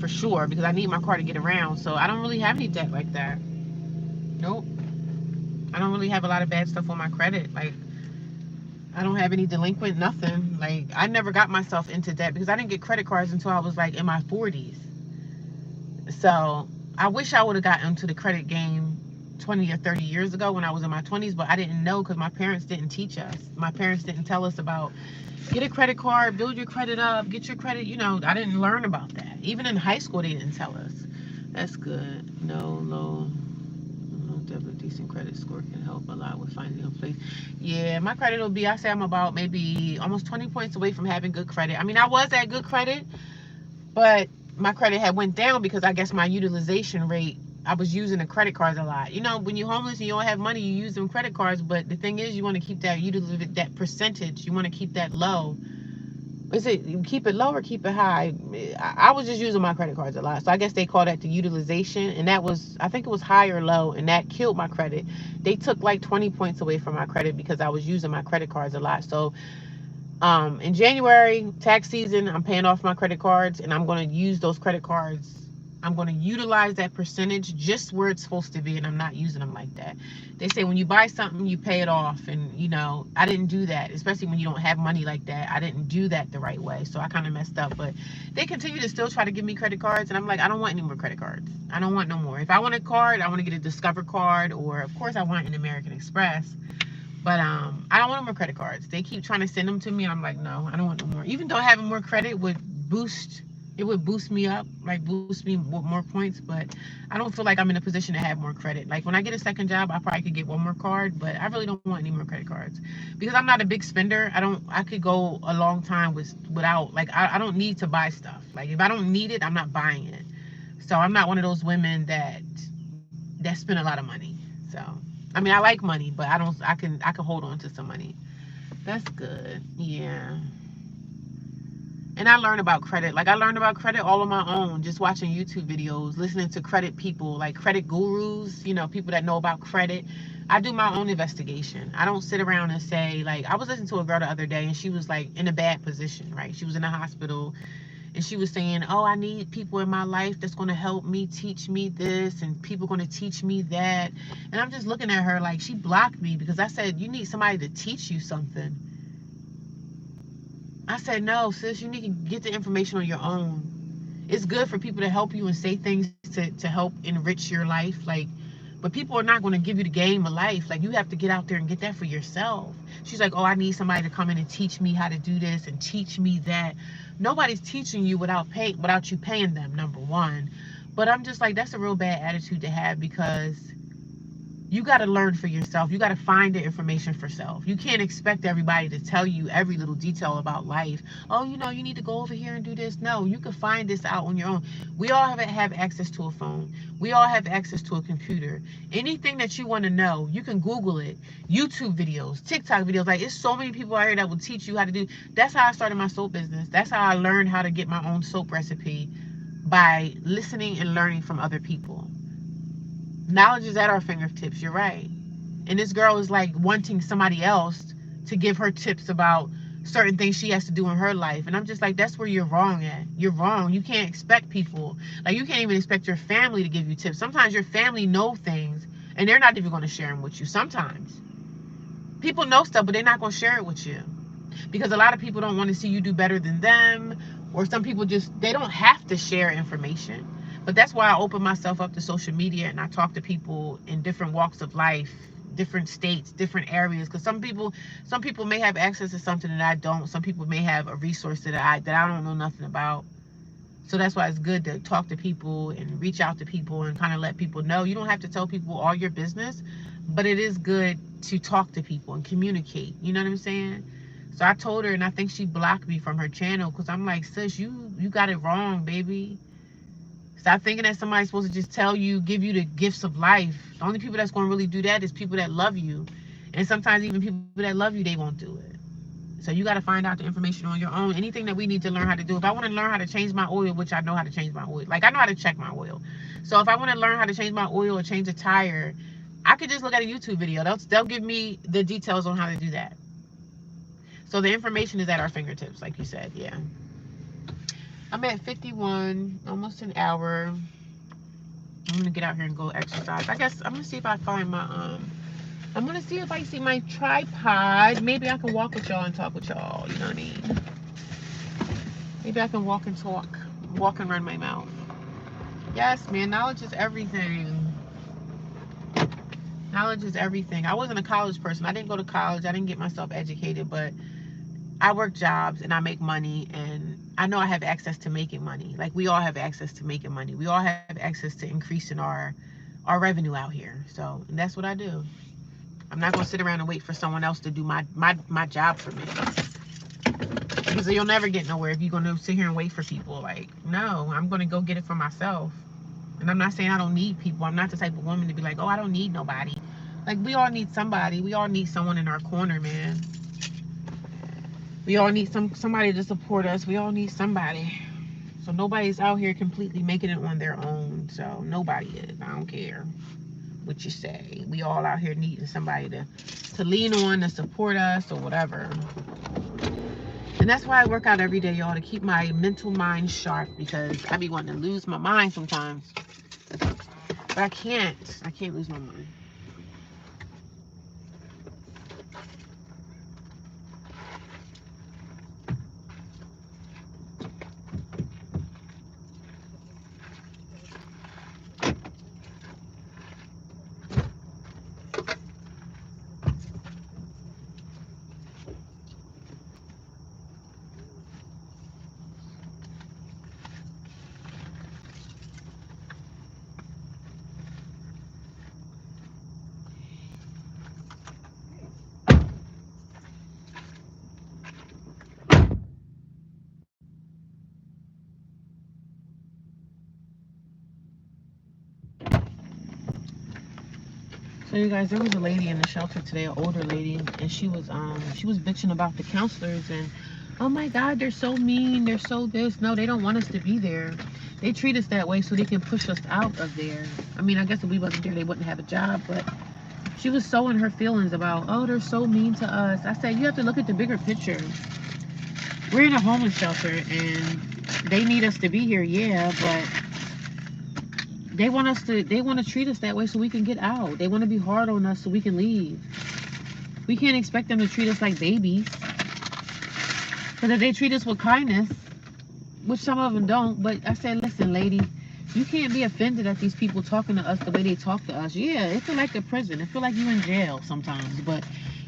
for sure, because I need my car to get around. So I don't really have any debt like that. Nope. I don't really have a lot of bad stuff on my credit. Like, I don't have any delinquent nothing. Like, I never got myself into debt because I didn't get credit cards until I was like in my 40s. So I wish I would have gotten into the credit game 20 or 30 years ago when I was in my 20s, but I didn't know because my parents didn't teach us. My parents didn't tell us about get a credit card, build your credit up, get your credit. I didn't learn about that. Even in high school, they didn't tell us. That's good. No, definitely decent credit score can help a lot with finding a place. Yeah, my credit will be, I say I'm about maybe almost 20 points away from having good credit. I mean, I was at good credit, but my credit had went down because I guess my utilization rate, I was using the credit cards a lot. When you're homeless and you don't have money, you use them credit cards. But the thing is, you want to keep that percentage. You want to keep that low. Is it you keep it low or keep it high? I was just using my credit cards a lot. So I guess they call that the utilization. And that was, I think it was high or low. And that killed my credit. They took like 20 points away from my credit because I was using my credit cards a lot. So in January, tax season, I'm paying off my credit cards, and I'm going to use those credit cards. I'm going to utilize that percentage just where it's supposed to be, and I'm not using them like that. They say when you buy something, you pay it off, and I didn't do that, especially when you don't have money like that. I didn't do that the right way, so I kind of messed up. But they continue to still try to give me credit cards, and I'm like, I don't want any more credit cards. I don't want no more. If I want a card, I want to get a Discover card, or of course I want an American Express. But I don't want no more credit cards. They keep trying to send them to me. I'm like, no, I don't want no more. Even though having more credit would boost me up, like boost me with more points. But I don't feel like I'm in a position to have more credit. Like when I get a second job, I probably could get one more card. But I really don't want any more credit cards because I'm not a big spender. I could go a long time without, like, I don't need to buy stuff. Like if I don't need it, I'm not buying it. So I'm not one of those women that that spend a lot of money. So, I mean, I like money, but I don't. I can hold on to some money. That's good. Yeah. And I learned about credit. Like I learned about credit all on my own, just watching YouTube videos, listening to credit people, like credit gurus, people that know about credit. I do my own investigation. I don't sit around and say, like, I was listening to a girl the other day and she was like in a bad position, right? She was in the hospital and she was saying, oh, I need people in my life that's going to help me, teach me this, and people going to teach me that. And I'm just looking at her like she blocked me because I said, you need somebody to teach you something. I said, no, sis, you need to get the information on your own. It's good for people to help you and say things to help enrich your life. Like, but people are not going to give you the game of life. Like, you have to get out there and get that for yourself. She's like, oh, I need somebody to come in and teach me how to do this and teach me that. Nobody's teaching you without you paying them, number one. But I'm just like, that's a real bad attitude to have because you got to learn for yourself. You got to find the information for self. You can't expect everybody to tell you every little detail about life. Oh, you need to go over here and do this. No, you can find this out on your own. We all have access to a phone. We all have access to a computer. Anything that you want to know, you can Google it. YouTube videos, TikTok videos. Like, it's so many people out here that will teach you how to do. That's how I started my soap business. That's how I learned how to get my own soap recipe, by listening and learning from other people. Knowledge is at our fingertips. You're right. And this girl is like wanting somebody else to give her tips about certain things she has to do in her life. And I'm just like, that's where you're wrong at. You're wrong. You can't expect people. Like, you can't even expect your family to give you tips. Sometimes your family know things and they're not even going to share them with you. Sometimes people know stuff, but they're not going to share it with you because a lot of people don't want to see you do better than them, or some people just, they don't have to share information. But that's why I open myself up to social media and I talk to people in different walks of life, different states, different areas, because some people may have access to something that I don't. Some people may have a resource that I don't know nothing about. So that's why it's good to talk to people and reach out to people and kind of let people know. You don't have to tell people all your business, but it is good to talk to people and communicate. You know what I'm saying? So I told her, and I think she blocked me from her channel because I'm like, sis, you got it wrong, baby. Stop thinking that somebody's supposed to just tell you, give you the gifts of life. The only people that's going to really do that is people that love you. And sometimes even people that love you, they won't do it. So you got to find out the information on your own. Anything that we need to learn how to do. If I want to learn how to change my oil, which I know how to change my oil. Like, I know how to check my oil. So if I want to learn how to change my oil or change a tire, I could just look at a YouTube video. They'll give me the details on how to do that. So the information is at our fingertips, like you said. Yeah. I'm at 51, almost an hour. I'm going to get out here and go exercise. I guess I'm going to see if I find my, I'm going to see if I see my tripod. Maybe I can walk with y'all and talk with y'all. You know what I mean? Maybe I can walk and talk, walk and run my mouth. Yes, man, knowledge is everything. Knowledge is everything. I wasn't a college person. I didn't go to college. I didn't get myself educated, but I work jobs and I make money, and I know I have access to making money. Like, we all have access to making money. We all have access to increasing our revenue out here. So, and that's what I do. I'm not going to sit around and wait for someone else to do my job for me. Because you'll never get nowhere if you're going to sit here and wait for people. Like, no, I'm going to go get it for myself. And I'm not saying I don't need people. I'm not the type of woman to be like, oh, I don't need nobody. Like, we all need somebody. We all need someone in our corner, man. We all need somebody to support us. We all need somebody. So nobody's out here completely making it on their own. So nobody is. I don't care what you say. We all out here needing somebody to lean on, to support us, or whatever. And that's why I work out every day, y'all, to keep my mental mind sharp, because I be wanting to lose my mind sometimes. But I can't. I can't lose my mind. So you guys, there was a lady in the shelter today, an older lady, and she was bitching about the counselors and, oh my God, they're so mean, they're so this. No, they don't want us to be there. They treat us that way so they can push us out of there. I mean, I guess if we wasn't there, they wouldn't have a job, but she was so in her feelings about, oh, they're so mean to us. I said, you have to look at the bigger picture. We're in a homeless shelter and they need us to be here, yeah, but they want to treat us that way so we can get out. They want to be hard on us so we can leave. We can't expect them to treat us like babies. Because if they treat us with kindness, which some of them don't, but I said, listen, lady, you can't be offended at these people talking to us the way they talk to us. Yeah, it feel like a prison. It feel like you in jail sometimes, but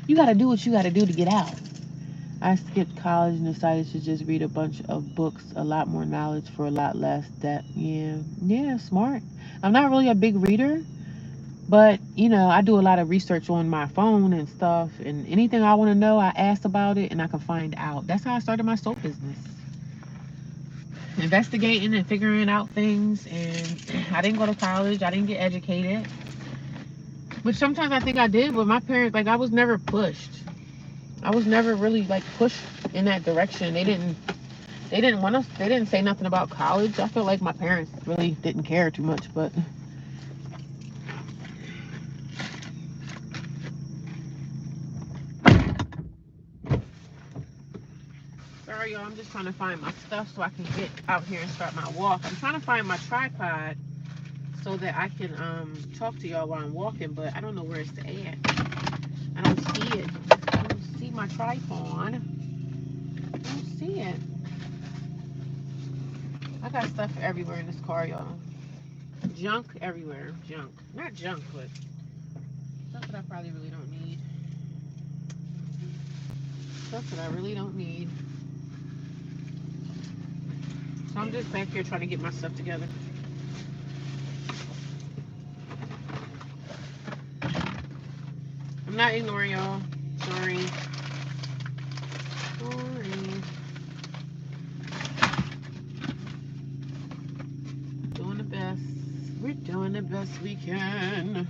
you got to do what you got to do to get out. I skipped college and decided to just read a bunch of books, a lot more knowledge for a lot less. Yeah, smart. I'm not really a big reader, but I do a lot of research on my phone and stuff, and anything I want to know, I ask about it and I can find out. That's how I started my soap business. Investigating and figuring out things, and I didn't go to college. I didn't get educated, which sometimes I think I did, but my parents, like, I was never pushed. I was never really like pushed in that direction. They didn't want us. They didn't say nothing about college. I feel like my parents really didn't care too much, but sorry y'all, I'm just trying to find my stuff so I can get out here and start my walk. I'm trying to find my tripod so that I can talk to y'all while I'm walking, but I don't know where it's at. I don't see it. I don't see my tripod. I don't see it. I got stuff everywhere in this car, y'all. Junk everywhere. Junk. Not junk, but stuff that I probably really don't need. Stuff that I really don't need. So I'm just back here trying to get my stuff together. I'm not ignoring y'all. Sorry. Sorry. Doing the best. We're doing the best we can.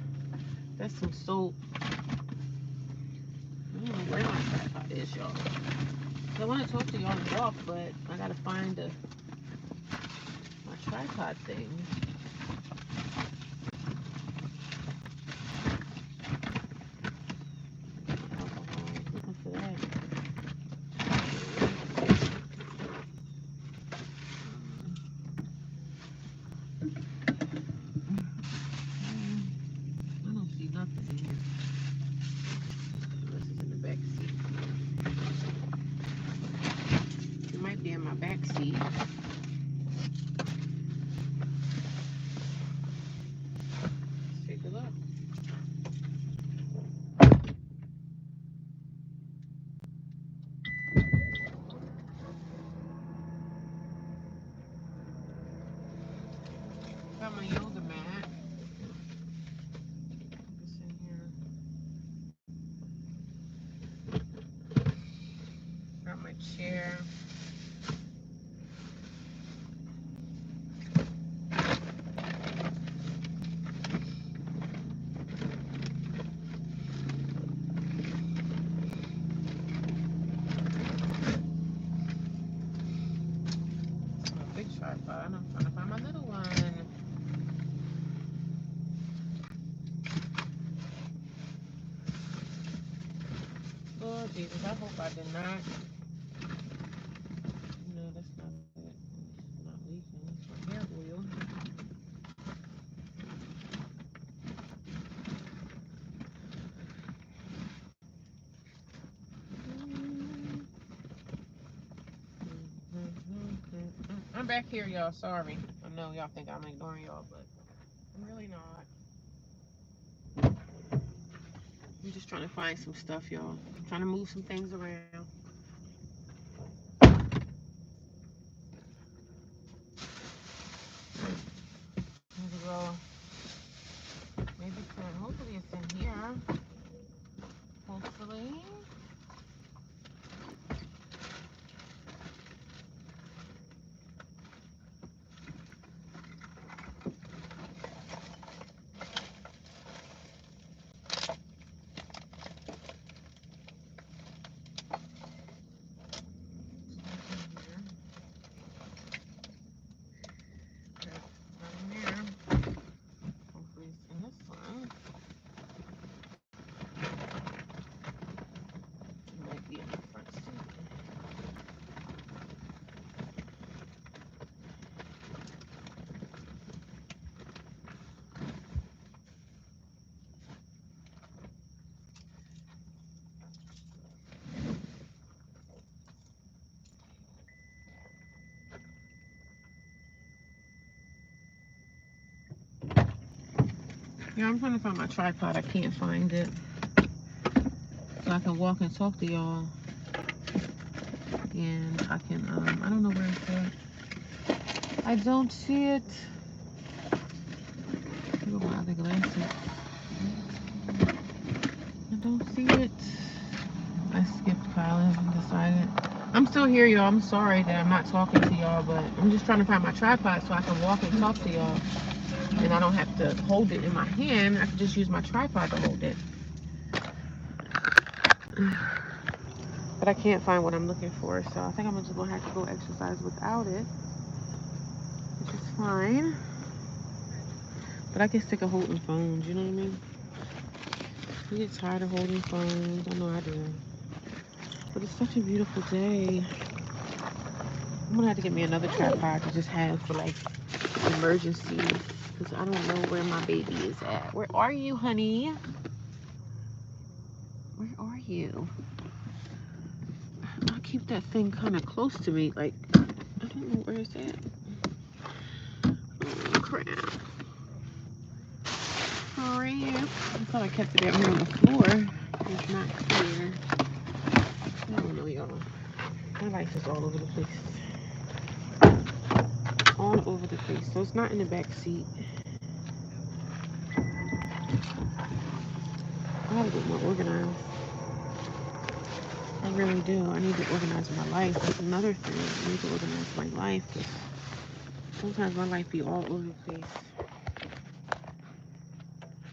That's some soap. I don't know where my tripod is, y'all. I want to talk to y'all and walk, but I gotta find my tripod thing. Looking for that. I don't see nothing in here. Unless it's in the back seat. It might be in my back seat. Let's take a look. Got my yoga mat. It's in here. Got my chair. A big tripod. I'm trying to find my little one. Oh Jesus, I hope I did not. No, that's not it. It's not leaking. It's my hair oil. I'm back here, y'all. Sorry. I know y'all think I'm ignoring y'all, but I'm really not. I'm just trying to find some stuff, y'all. I'm trying to move some things around. Maybe go. Maybe it's in. Hopefully it's in here. Hopefully. Yeah, I'm trying to find my tripod. I can't find it. So I can walk and talk to y'all. And I can, I don't know where it's at. I don't see it. Look at my other glasses. I don't see it. I skipped college and decided. I'm still here, y'all. I'm sorry that I'm not talking to y'all, but I'm just trying to find my tripod so I can walk and talk to y'all. And I don't have to hold it in my hand. I can just use my tripod to hold it. But I can't find what I'm looking for, so I think I'm just gonna have to go exercise without it, which is fine. But I get sick of holding phones, you know what I mean? I get tired of holding phones. I know I do. But it's such a beautiful day. I'm gonna have to get me another tripod to just have for like emergencies, because I don't know where my baby is at. Where are you, honey? Where are you? I keep that thing kind of close to me, like, I don't know where it's at. Oh, crap. I thought I kept it down here on the floor. It's not clear. I don't know, y'all. My life is all over the place. All over the place. So it's not in the back seat. I gotta get more organized. I really do. I need to organize my life. That's another thing. I need to organize my life, because sometimes my life be all over the place.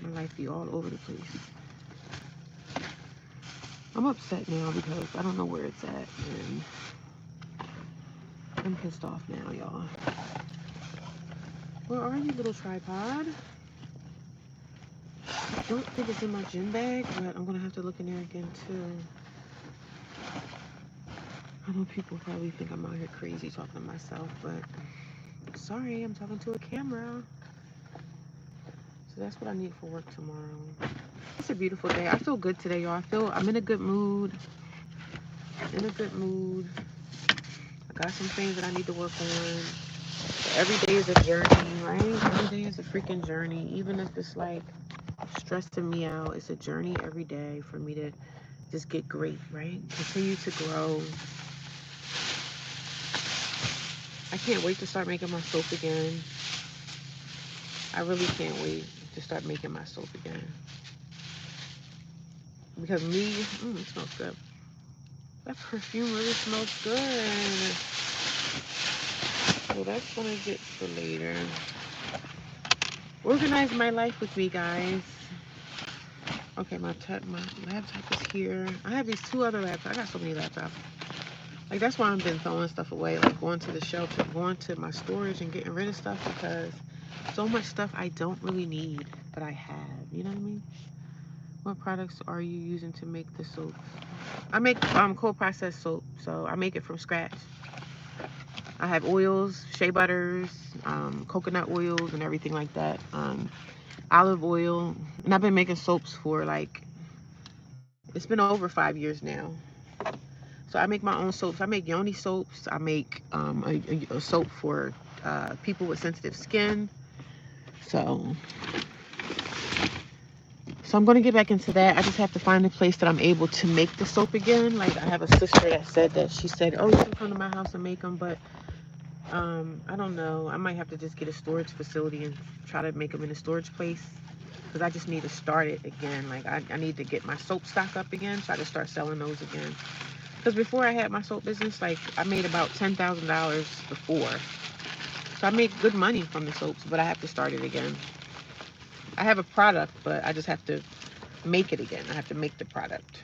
My life be all over the place. I'm upset now because I don't know where it's at, and I'm pissed off now, y'all. Where are you, little tripod? I don't think it's in my gym bag, but I'm gonna have to look in there again too. I know people probably think I'm out here crazy talking to myself, but sorry, I'm talking to a camera. So that's what I need for work tomorrow. It's a beautiful day. I feel good today, y'all. I'm in a good mood. In a good mood. I got some things that I need to work on. Every day is a journey, right? Every day is a freaking journey. Even if it's like stressing me out, it's a journey every day for me to just get great, right? Continue to grow. I can't wait to start making my soap again. I really can't wait to start making my soap again. Because it smells good. That perfume really smells good. So that's gonna get for later. Organize my life with me, guys. Okay, my laptop is here. I have these 2 other laptops. I got so many laptops. Like, that's why I've been throwing stuff away, like going to the shelter, going to my storage and getting rid of stuff, because so much stuff I don't really need, but I have. You know what I mean? What products are you using to make the soap? I make cold processed soap, so I make it from scratch. I have oils, shea butters, coconut oils, and everything like that. Olive oil, and I've been making soaps for like, it's been over 5 years now. So I make my own soaps. I make yoni soaps. I make a soap for people with sensitive skin. So I'm going to get back into that. I just have to find a place that I'm able to make the soap again. Like, I have a sister that she said, oh, you can come to my house and make them, but I don't know. I might have to just get a storage facility and try to make them in a storage place, because I just need to start it again. Like, I need to get my soap stock up again so I can start selling those again. Because before I had my soap business, like, I made about $10,000 before. So I make good money from the soaps, but I have to start it again. I have a product, but I just have to make it again. I have to make the product.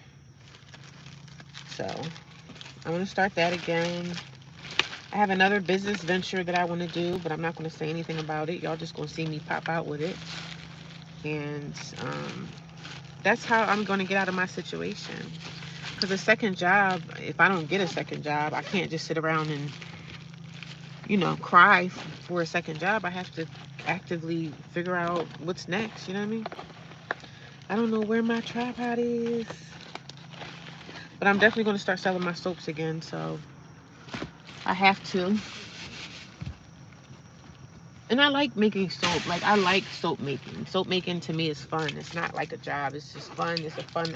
So I'm going to start that again. I have another business venture that I want to do, but I'm not going to say anything about it. Y'all just going to see me pop out with it. And that's how I'm going to get out of my situation. Because a second job, if I don't get a second job, I can't just sit around and, cry for a second job. I have to actively figure out what's next, you know what I mean? I don't know where my tripod is. But I'm definitely going to start selling my soaps again, so I have to. And I like making soap. Like, I like soap making. Soap making to me is fun. It's not like a job. It's just fun. It's a fun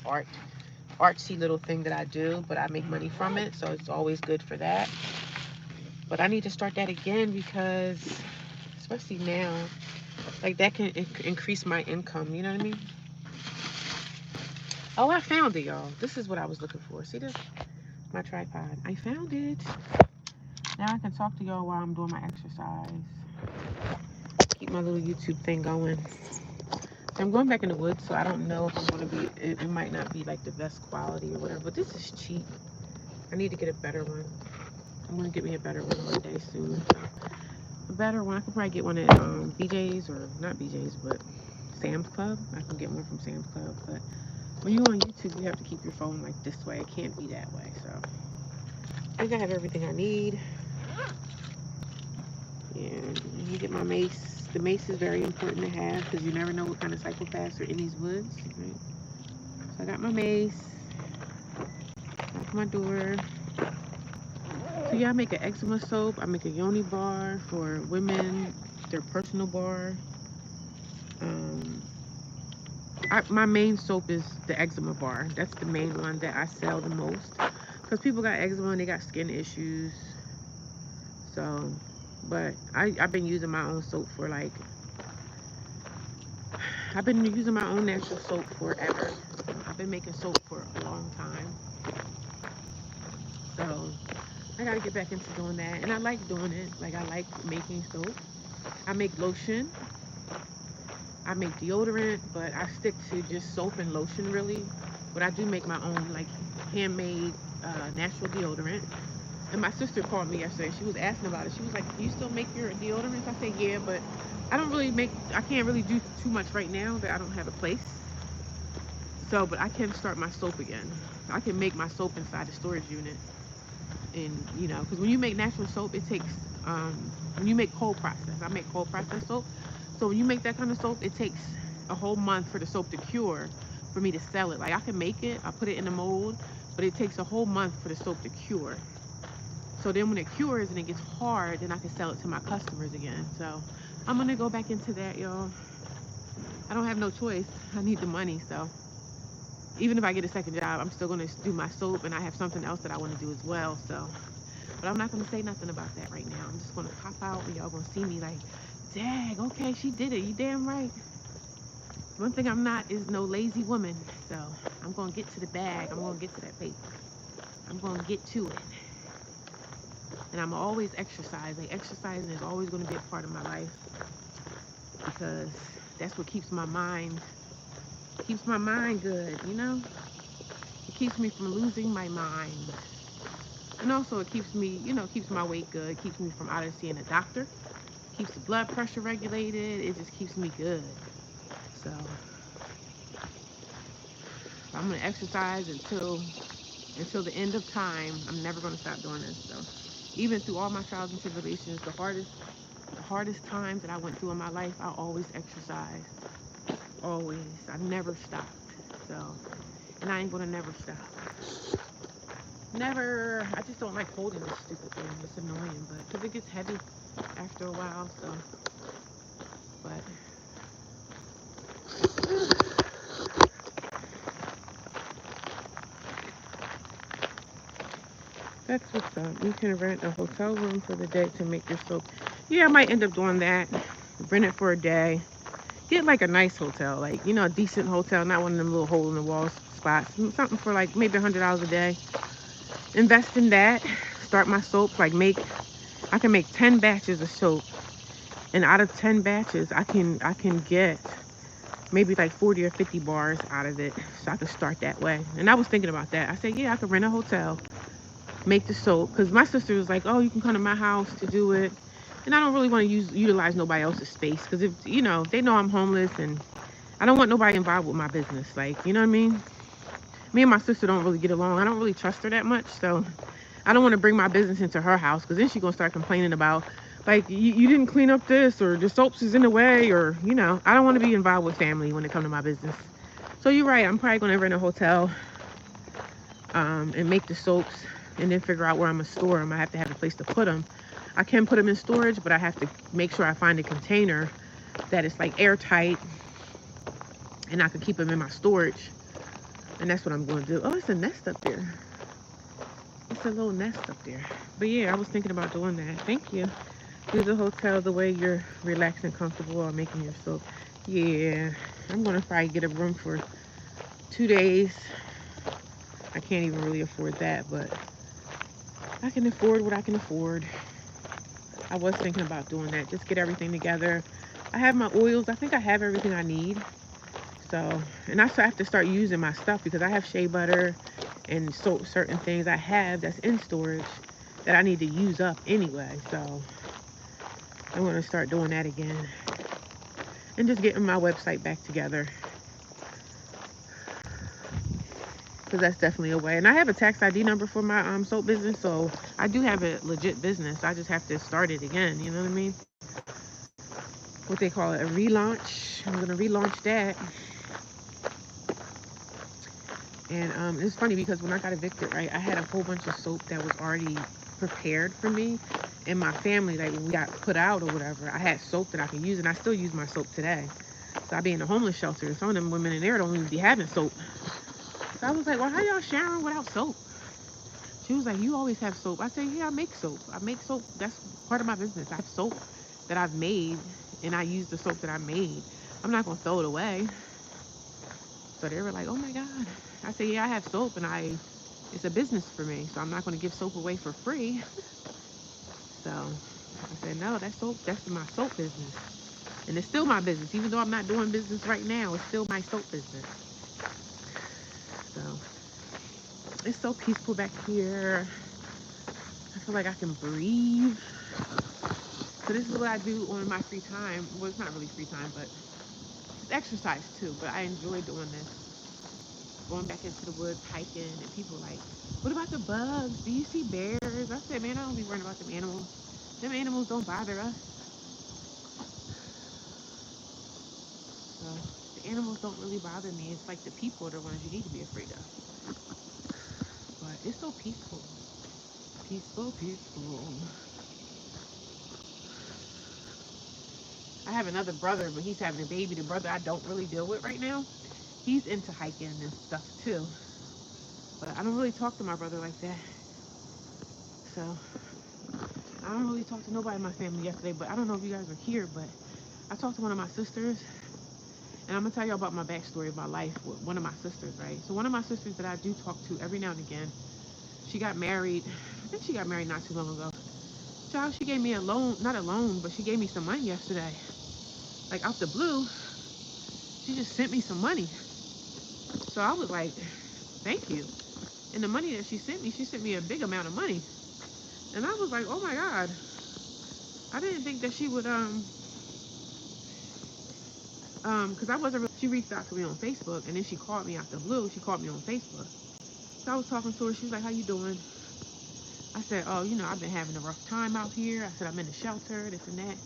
artsy little thing that I do, but I make money from it, so it's always good for that. But I need to start that again because, especially now, like that can increase my income. You know what I mean? Oh, I found it, y'all. This is what I was looking for. See this? My tripod. I found it. Now I can talk to y'all while I'm doing my exercise. Keep my little YouTube thing going. I'm going back in the woods, so I don't know if I'm going to be, it might not be like the best quality or whatever, but this is cheap. I need to get a better one. I'm going to get me a better one day soon. So, a better one. I could probably get one at BJ's, or not BJ's, but Sam's Club. I can get one from Sam's Club, but when you're on YouTube, you have to keep your phone like this way. It can't be that way, so I think I have everything I need. And you get my mace. The mace is very important to have because you never know what kind of psychopaths are in these woods, right? So I got my mace. Lock my door. So yeah, I make an eczema soap. I make a yoni bar for women, their personal bar. My main soap is the eczema bar. That's the main one that I sell the most because people got eczema and they got skin issues. So, but I've been using my own soap for like, I've been using my own natural soap forever. I've been making soap for a long time. So I gotta get back into doing that. And I like doing it. Like, I like making soap. I make lotion. I make deodorant, but I stick to just soap and lotion really. But I do make my own like handmade natural deodorant. And my sister called me yesterday. She was asking about it. She was like, "Do you still make your deodorants?" I said, "Yeah, but I don't really I can't really do too much right now that I don't have a place. So, but I can start my soap again. I can make my soap inside the storage unit." And, you know, because when you make natural soap, it takes, when you make cold process, I make cold process soap. So when you make that kind of soap, it takes a whole month for the soap to cure for me to sell it. Like, I can make it, I put it in a mold, but it takes a whole month for the soap to cure. So then when it cures and it gets hard, then I can sell it to my customers again. So I'm going to go back into that, y'all. I don't have no choice. I need the money, so even if I get a second job, I'm still going to do my soap, and I have something else that I want to do as well. So, but I'm not going to say nothing about that right now. I'm just going to pop out, and y'all going to see me like, "Dag, okay, she did it. You damn right." One thing I'm not is no lazy woman. So I'm going to get to the bag. I'm going to get to that paper. I'm going to get to it. And I'm always exercising. Exercising is always going to be a part of my life because that's what keeps my mind good, you know? It keeps me from losing my mind. And also it keeps me, you know, keeps my weight good. It keeps me from out of seeing a doctor. Keeps the blood pressure regulated. It just keeps me good. So I'm going to exercise until the end of time. I'm never going to stop doing this. So even through all my trials and tribulations, the hardest times that I went through in my life, I always exercised. Always. I never stopped. So, and I ain't gonna never stop. Never. I just don't like holding this stupid thing. It's annoying, but because it gets heavy after a while. So, but that's what's up. You can rent a hotel room for the day to make your soap. Yeah, I might end up doing that. Rent it for a day. Get like a nice hotel, like, you know, a decent hotel, not one of them little hole in the wall spots. Something for like maybe $100 a day. Invest in that. Start my soap. Like, I can make 10 batches of soap, and out of 10 batches, I can get maybe like 40 or 50 bars out of it. So I could start that way. And I was thinking about that. I said, yeah, I could rent a hotel, make the soap, because my sister was like, "Oh, you can come to my house to do it." And I don't really want to utilize nobody else's space, because if, you know, they know I'm homeless, and I don't want nobody involved with my business. Like, you know what I mean? Me and my sister don't really get along. I don't really trust her that much, so I don't want to bring my business into her house, because then she's going to start complaining about, like, you didn't clean up this, or the soaps is in the way, or, you know, I don't want to be involved with family when it comes to my business. So you're right. I'm probably going to rent a hotel and make the soaps, and then figure out where I'm going to store them. I have to have a place to put them. I can put them in storage, but I have to make sure I find a container that is like airtight and I can keep them in my storage. And that's what I'm going to do. Oh, it's a nest up there. It's a little nest up there. But yeah, I was thinking about doing that. Thank you. Use the hotel the way you're relaxed and comfortable while making your soap. Yeah, I'm going to probably get a room for 2 days. I can't even really afford that, but I can afford what I can afford. I was thinking about doing that. Just get everything together. I have my oils. I think I have everything I need. So, and I still have to start using my stuff because I have shea butter and so certain things I have that's in storage that I need to use up anyway. So I'm going to start doing that again and just getting my website back together, because that's definitely a way. And I have a tax ID number for my soap business, so I do have a legit business. I just have to start it again, you know what I mean? What they call it, a relaunch. I'm going to relaunch that. And it's funny because when I got evicted, right, I had a whole bunch of soap that was already prepared for me and my family. Like when we got put out or whatever, I had soap that I can use, and I still use my soap today. So I be in a homeless shelter, and some of them women in there don't even be having soap. So I was like, well, how y'all showering without soap? She was like, you always have soap. I said, yeah, I make soap. I make soap. That's part of my business. I have soap that I've made, and I use the soap that I made. I'm not going to throw it away. So they were like, oh my God. I said, yeah, I have soap, and it's a business for me. So I'm not going to give soap away for free. So I said, no, that's my soap business. And it's still my business. Even though I'm not doing business right now, it's still my soap business. So it's so peaceful back here. I feel like I can breathe. So this is what I do on my free time. Well, it's not really free time, but it's exercise too. But I enjoy doing this. Going back into the woods, hiking, and people like, what about the bugs? Do you see bears? I said, man, I don't be worrying about them animals. Them animals don't bother us. So the animals don't really bother me. It's like the people are the ones you need to be afraid of. But it's so peaceful. Peaceful, peaceful. I have another brother, but he's having a baby. The brother I don't really deal with right now, he's into hiking and stuff too. But I don't really talk to my brother like that. So I don't really talk to nobody in my family yesterday. But I don't know if you guys are here, but I talked to one of my sisters. And I'm going to tell you about my backstory of my life with one of my sisters, right? So one of my sisters that I do talk to every now and again, she got married. I think she got married not too long ago. Child, she gave me a loan, not a loan, but she gave me some money yesterday. Like out the blue, she just sent me some money. So I was like, thank you. And the money that she sent me a big amount of money. And I was like, oh my God. I didn't think that she would, because I wasn't really, she reached out to me on Facebook, and then she called me out the blue. She called me on Facebook. So I was talking to her. She was like, how you doing? I said, oh, I've been having a rough time out here. I said, I'm in the shelter, this and that.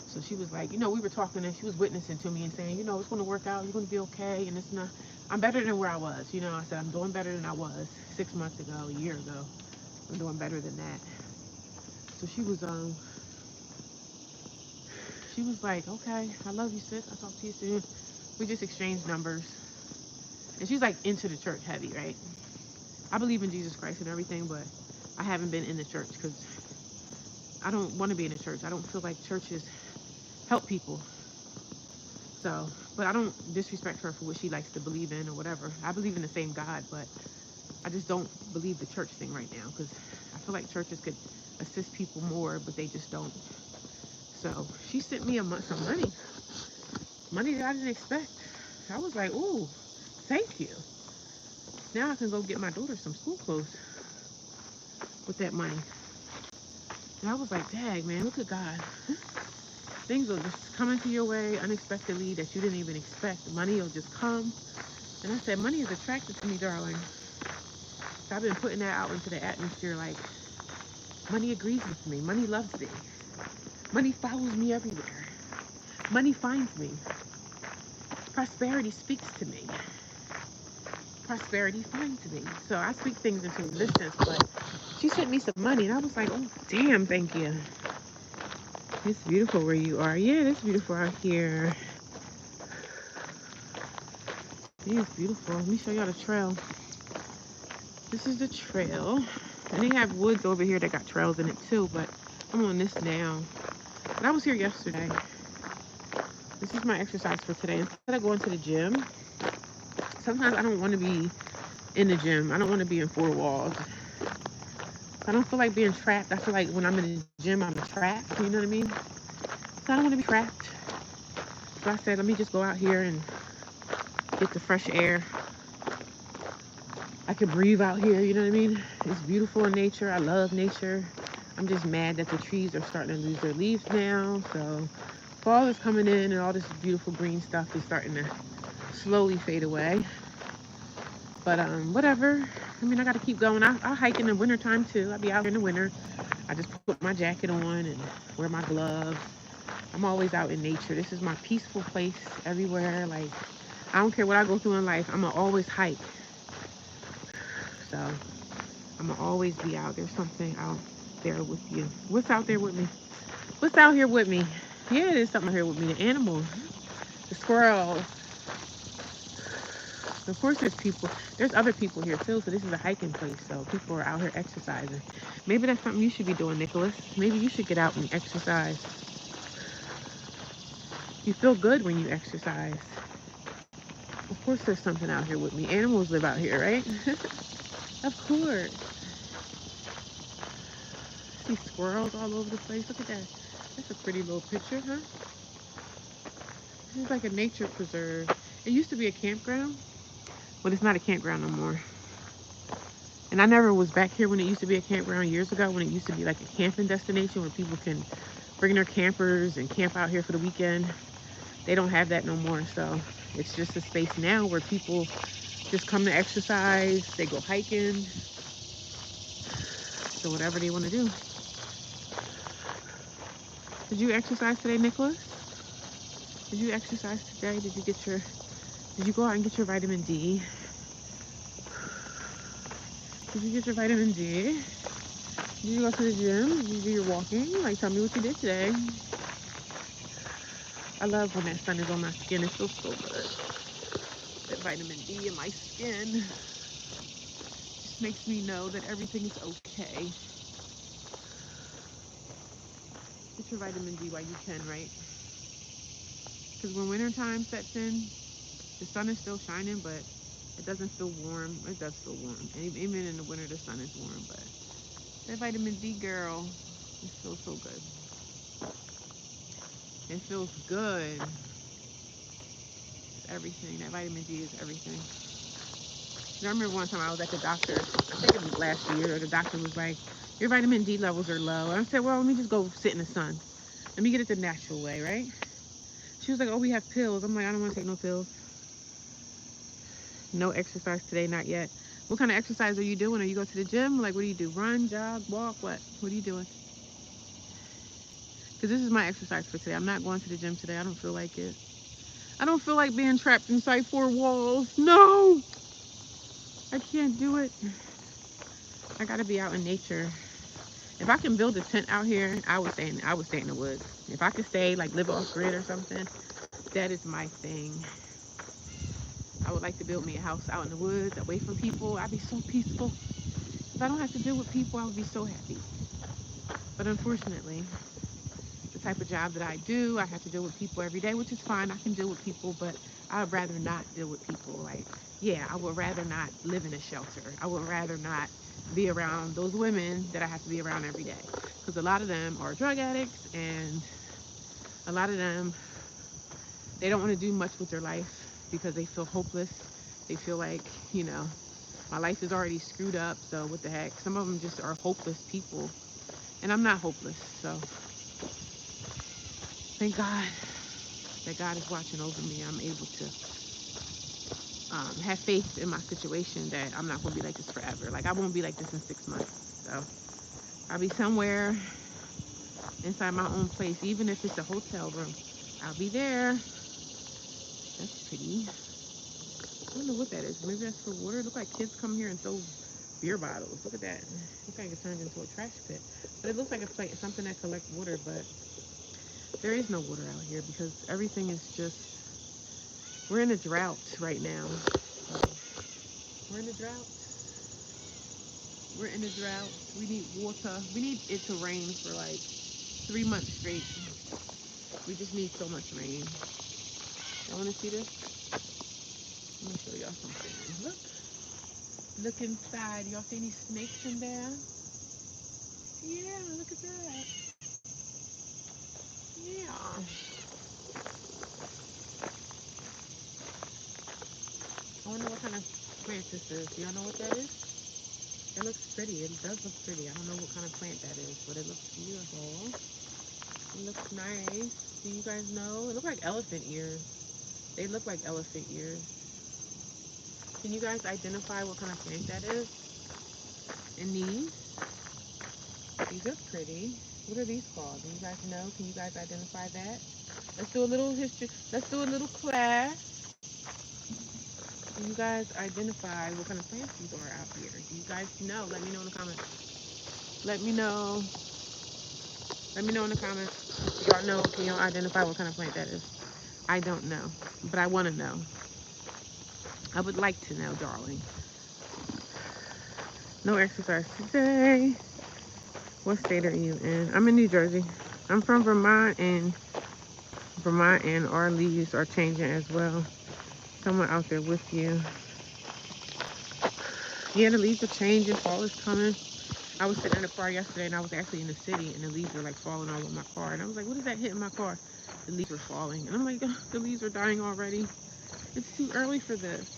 So she was like, we were talking, and she was witnessing to me and saying, it's going to work out. You're going to be okay. And it's not, I'm better than where I was. I said, I'm doing better than I was 6 months ago, a year ago. I'm doing better than that. So she was like, okay, I love you, sis. I'll talk to you soon. We just exchanged numbers. And she's like into the church heavy, right? I believe in Jesus Christ and everything, but I haven't been in the church because I don't want to be in the church. I don't feel like churches help people. So, but I don't disrespect her for what she likes to believe in or whatever. I believe in the same God, but I just don't believe the church thing right now because I feel like churches could assist people more, but they just don't. So she sent me some money that I didn't expect. I was like, ooh, thank you. Now I can go get my daughter some school clothes with that money. And I was like, dang, man, look at God. Things will just come into your way unexpectedly that you didn't even expect. Money will just come. And I said, money is attracted to me, darling. So I've been putting that out into the atmosphere like, money agrees with me. Money loves me. Money follows me everywhere. Money finds me. Prosperity speaks to me. prosperity finds me. So I speak things into existence, but she sent me some money and I was like, oh, damn, thank you. It's beautiful where you are. Yeah, it's beautiful out here. It is beautiful. Let me show y'all the trail. This is the trail. And they have woods over here that got trails in it too, but I'm on this now. But I was here yesterday. This is my exercise for today. Instead of going to the gym, sometimes I don't want to be in the gym. I don't want to be in four walls. I don't feel like being trapped. I feel like when I'm in the gym, I'm trapped. You know what I mean? So I don't want to be trapped. So I said, let me just go out here and get the fresh air. I can breathe out here. You know what I mean? It's beautiful in nature. I love nature. I'm just mad that the trees are starting to lose their leaves now. So fall is coming in and all this beautiful green stuff is starting to slowly fade away. But whatever. I mean, I got to keep going. I'll hike in the wintertime too. I'll be out here in the winter. I just put my jacket on and wear my gloves. I'm always out in nature. This is my peaceful place everywhere. Like, I don't care what I go through in life. I'm going to always hike. So, I'm going to always be out. There's something out there with you. What's out there with me? What's out here with me? Yeah, there's something out here with me. The animals, the squirrels. Of course, there's people. There's other people here too. So this is a hiking place. So people are out here exercising. Maybe that's something you should be doing, Nicholas. Maybe you should get out and exercise. You feel good when you exercise. Of course, there's something out here with me. Animals live out here, right? Of course. See squirrels all over the place. Look at that. That's a pretty little picture, huh? This is like a nature preserve. It used to be a campground, but it's not a campground no more. And I never was back here when it used to be a campground years ago, when it used to be like a camping destination where people can bring their campers and camp out here for the weekend. They don't have that no more. So it's just a space now where people just come to exercise. They go hiking. So whatever they want to do. Did you exercise today, Nicholas? Did you exercise today? Did you go out and get your vitamin D? Did you get your vitamin D? Did you go to the gym? Did you do your walking? Like, tell me what you did today. I love when that sun is on my skin. It feels so good. That vitamin D in my skin just makes me know that everything is okay. Get your vitamin D while you can, right? Because when wintertime sets in, the sun is still shining, but it doesn't feel warm. It does feel warm. And even in the winter, the sun is warm, but that vitamin D, girl, it feels so good. It feels good. It's everything. That vitamin D is everything. I remember one time I was at the doctor, I think it was last year, the doctor was like, your vitamin D levels are low. And I said, well, let me just go sit in the sun. Let me get it the natural way, right? She was like, oh, we have pills. I'm like, I don't want to take no pills. No exercise today, not yet. What kind of exercise are you doing? Are you go to the gym? Like, what do you do? Run, jog, walk, what? What are you doing? Because this is my exercise for today. I'm not going to the gym today. I don't feel like it. I don't feel like being trapped inside four walls. No! I can't do it. I gotta be out in nature. If I can build a tent out here, I would stay in the woods. If I could stay, like live off grid or something, that is my thing. I would like to build me a house out in the woods, away from people. I'd be so peaceful. If I don't have to deal with people, I would be so happy. But unfortunately, the type of job that I do, I have to deal with people every day, which is fine. I can deal with people, but I would rather not deal with people. Like, yeah, I would rather not live in a shelter. I would rather not be around those women that I have to be around every day. Because a lot of them are drug addicts, and a lot of them, they don't want to do much with their life because they feel hopeless. They feel like, you know, my life is already screwed up, so what the heck. Some of them just are hopeless people, and I'm not hopeless. So thank God that God is watching over me. I'm able to have faith in my situation that I'm not going to be like this forever. Like, I won't be like this in 6 months. So I'll be somewhere inside my own place, even if it's a hotel room. I'll be there. That's pretty. I don't know what that is. Maybe that's for water. It look like kids come here and throw beer bottles. Look at that. Looks like it turned into a trash pit. But it looks like it's like something that collects water, but there is no water out here because everything is just, we're in a drought right now. So we're in a drought. We're in a drought. We need water. We need it to rain for like 3 months straight. We just need so much rain. Y'all want to see this? Let me show y'all something. Look. Look inside. Y'all see any snakes in there? Yeah, look at that. Yeah. I wonder what kind of plant this is. Do y'all know what that is? It looks pretty. It does look pretty. I don't know what kind of plant that is, but it looks beautiful. It looks nice. Do you guys know? It looks like elephant ears. They look like elephant ears. Can you guys identify what kind of plant that is? And these? These are pretty. What are these called? Do you guys know? Can you guys identify that? Let's do a little history. Let's do a little class. Do you guys identify what kind of plants these are out here? Do you guys know? Let me know in the comments. Let me know. Let me know in the comments. If y'all know, can y'all identify what kind of plant that is? I don't know, but I want to know. I would like to know, darling. No exercise today. What state are you in? I'm in New Jersey. I'm from Vermont, and our leaves are changing as well. Someone out there with you. Yeah, the leaves are changing. Fall is coming. I was sitting in the car yesterday, and I was actually in the city, and the leaves were like falling all over my car. And I was like, what is that hitting my car? The leaves were falling. And I'm like, oh, the leaves are dying already. It's too early for this.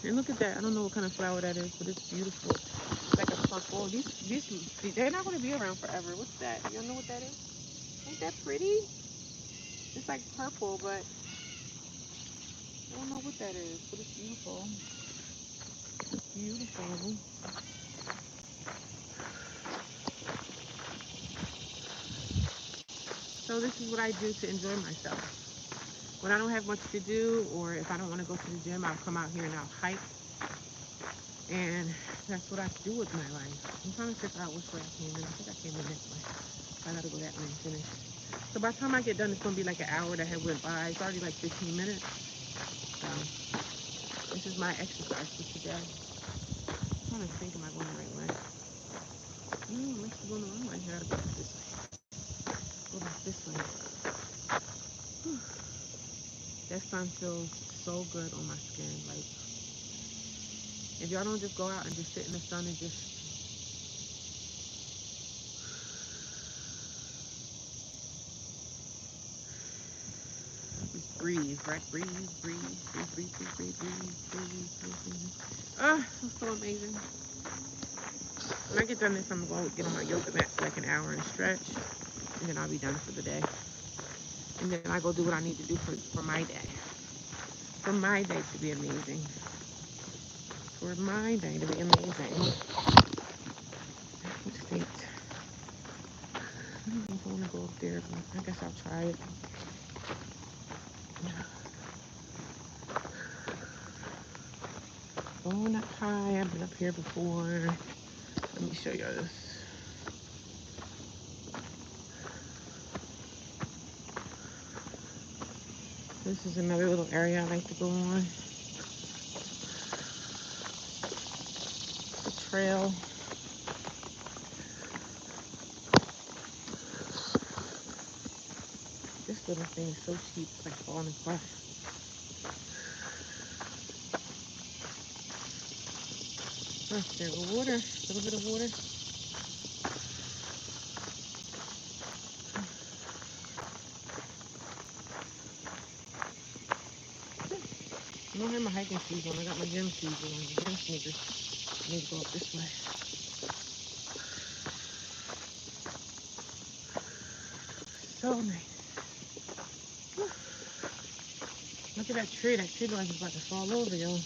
And look at that. I don't know what kind of flower that is, but it's beautiful. It's like a purple. They're not going to be around forever. What's that? Y'all know what that is? Ain't that pretty? It's like purple, but I don't know what that is, but it's beautiful. It's beautiful. So this is what I do to enjoy myself. When I don't have much to do, or if I don't want to go to the gym, I'll come out here and I'll hike. And that's what I do with my life. I'm trying to figure out which way I came in. I think I came in that way. So I gotta go that way and finish. So by the time I get done, it's gonna be like an hour that had went by. It's already like 15 minutes. So this is my exercise for today. I'm trying to think, am I going the right way? No, I'm actually going the wrong way. I gotta go back this way. Go back this way. Whew. That sun feels so good on my skin. Like, if y'all don't just go out and just sit in the sun and just breathe, right? Breathe, breathe, breathe, breathe, breathe, breathe, breathe, breathe, breathe, breathe. Oh, it's so amazing. When I get done this, I'm going to get on my yoga mat for like an hour and stretch, and then I'll be done for the day. And then I go do what I need to do for my day. For my day to be amazing. For my day to be amazing. What state? I don't know if I want to go up there, but I guess I'll try it. Going up high. I've been up here before. Let me show you this. This is another little area I like to go on. The trail. This little thing is so cheap, it's like falling apart. Oh, there go water. A little bit of water. I don't have my hiking shoes on. I got my gym shoes on. Gym sneakers. I need to go up this way. So nice. Look at that tree. That tree looks like it's about to fall over, y'all.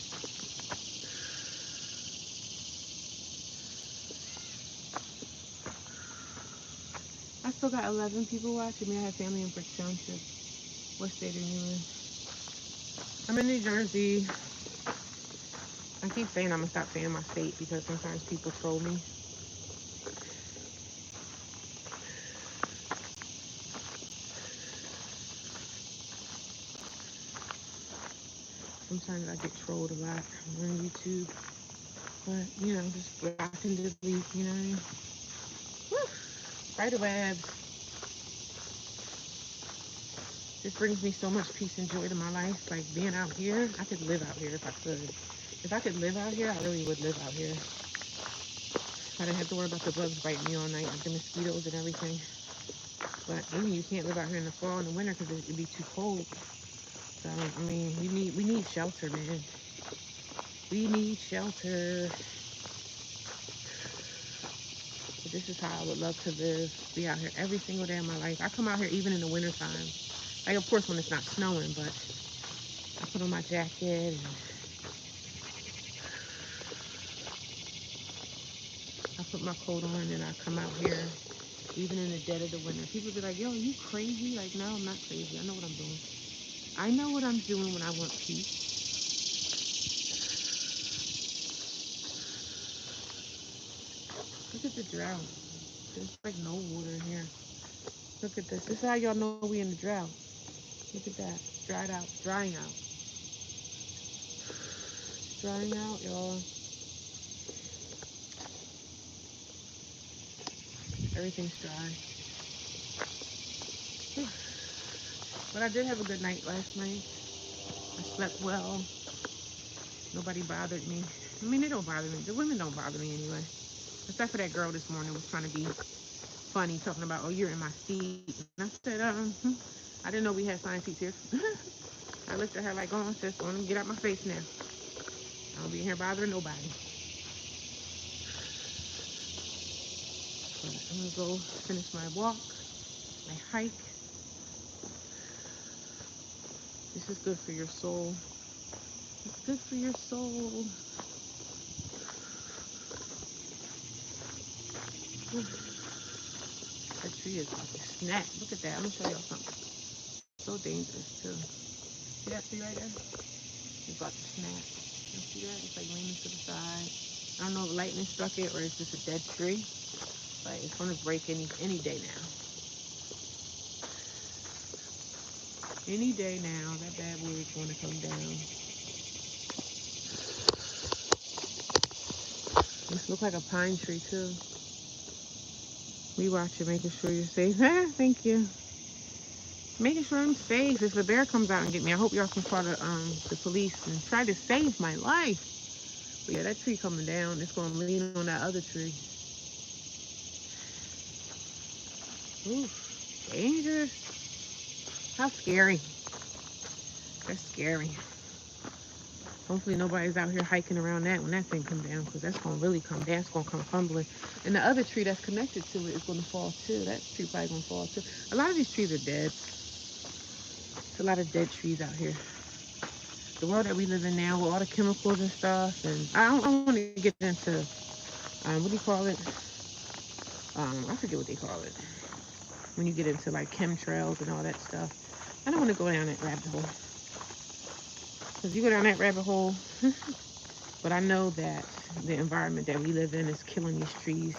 I still got 11 people watching me. I have family in Brick Township. What state are you in? I'm in New Jersey. keep saying I'm gonna stop saying my state because sometimes people troll me. Sometimes I get trolled a lot on YouTube. But, you know, just block and delete, you know what I mean? Woo! Spider webs. This brings me so much peace and joy to my life. Like being out here, I could live out here if I could. If I could live out here, I really would live out here. I didn't have to worry about the bugs biting me all night, like the mosquitoes and everything. But even you can't live out here in the fall and the winter because it'd be too cold. So I mean, we need shelter, man. We need shelter. But this is how I would love to live. Be out here every single day of my life. I come out here even in the wintertime. Like of course when it's not snowing, but I put on my jacket and I put my coat on and I come out here even in the dead of the winter. People be like, yo, you crazy? Like, no, I'm not crazy. I know what I'm doing. I know what I'm doing when I want peace. Look at the drought. There's like no water in here. Look at this. This is how y'all know we in the drought. Look at that. Dried out. Drying out. Drying out, y'all. Everything's dry. But I did have a good night last night. I slept well. Nobody bothered me. I mean, they don't bother me. The women don't bother me anyway. Except for that girl this morning was trying to be funny, talking about, oh, you're in my seat. And I said, I didn't know we had signed seats here. I looked at her like, go on, sis, go on, get out my face now. I don't be in here bothering nobody. But I'm gonna go finish my walk, my hike. This is good for your soul. It's good for your soul. That tree is about to snap. Look at that. I'm gonna show y'all something. So dangerous too. See that tree right there? It's about to snap. You see that? It's like leaning to the side. I don't know if lightning struck it or it's just a dead tree, but it's gonna break any day now. Any day now, that bad boy is gonna come down. This looks like a pine tree too. We watching, making sure you're safe. Thank you. Making sure I'm safe. If a bear comes out and get me, I hope y'all can call the police and try to save my life. But yeah, that tree coming down. It's gonna lean on that other tree. Ooh, dangerous. How scary. That's scary. Hopefully nobody's out here hiking around that when that thing come down, because that's gonna really come down. It's gonna come crumbling. And the other tree that's connected to it is gonna fall too. That tree probably gonna fall too. A lot of these trees are dead. It's a lot of dead trees out here. The world that we live in now with all the chemicals and stuff, and I want to get into what do you call it? I forget what they call it when you get into like chemtrails and all that stuff. I don't want to go down that rabbit hole because you go down that rabbit hole. But I know that the environment that we live in is killing these trees.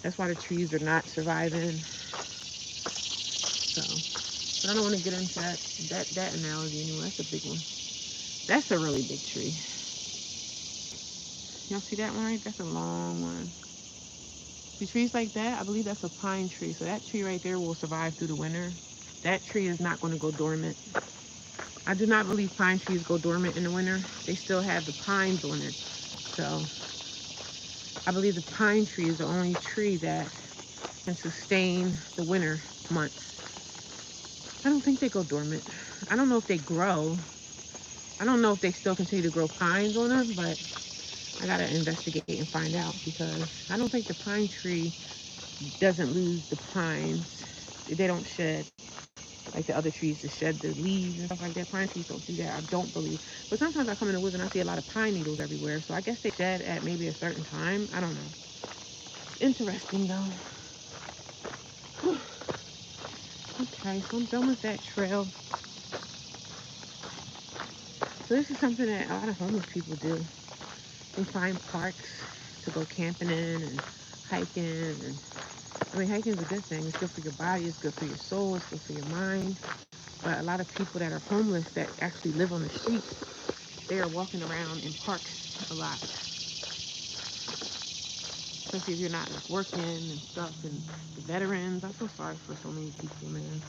That's why the trees are not surviving. So, but I don't want to get into that analogy anymore. That's a big one. That's a really big tree. Y'all see that one right? That's a long one. See trees like that? I believe that's a pine tree. So that tree right there will survive through the winter. That tree is not going to go dormant. I do not believe pine trees go dormant in the winter. They still have the pines on it. So I believe the pine tree is the only tree that can sustain the winter months. I don't think they go dormant. I don't know if they grow. I don't know if they still continue to grow pines on them, but I gotta investigate and find out because I don't think the pine tree doesn't lose the pines. They don't shed like the other trees to shed the leaves and stuff like that. Pine trees don't do that. I don't believe. But sometimes I come in the woods and I see a lot of pine needles everywhere. So I guess they shed at maybe a certain time. I don't know. Interesting though. Okay, so I'm done with that trail. So this is something that a lot of homeless people do. and find parks to go camping in and hiking. And I mean, hiking is a good thing. It's good for your body. It's good for your soul. It's good for your mind. But a lot of people that are homeless that actually live on the streets, they are walking around in parks a lot, especially if you're not like working and stuff. And the veterans, I feel sorry for so many people, man.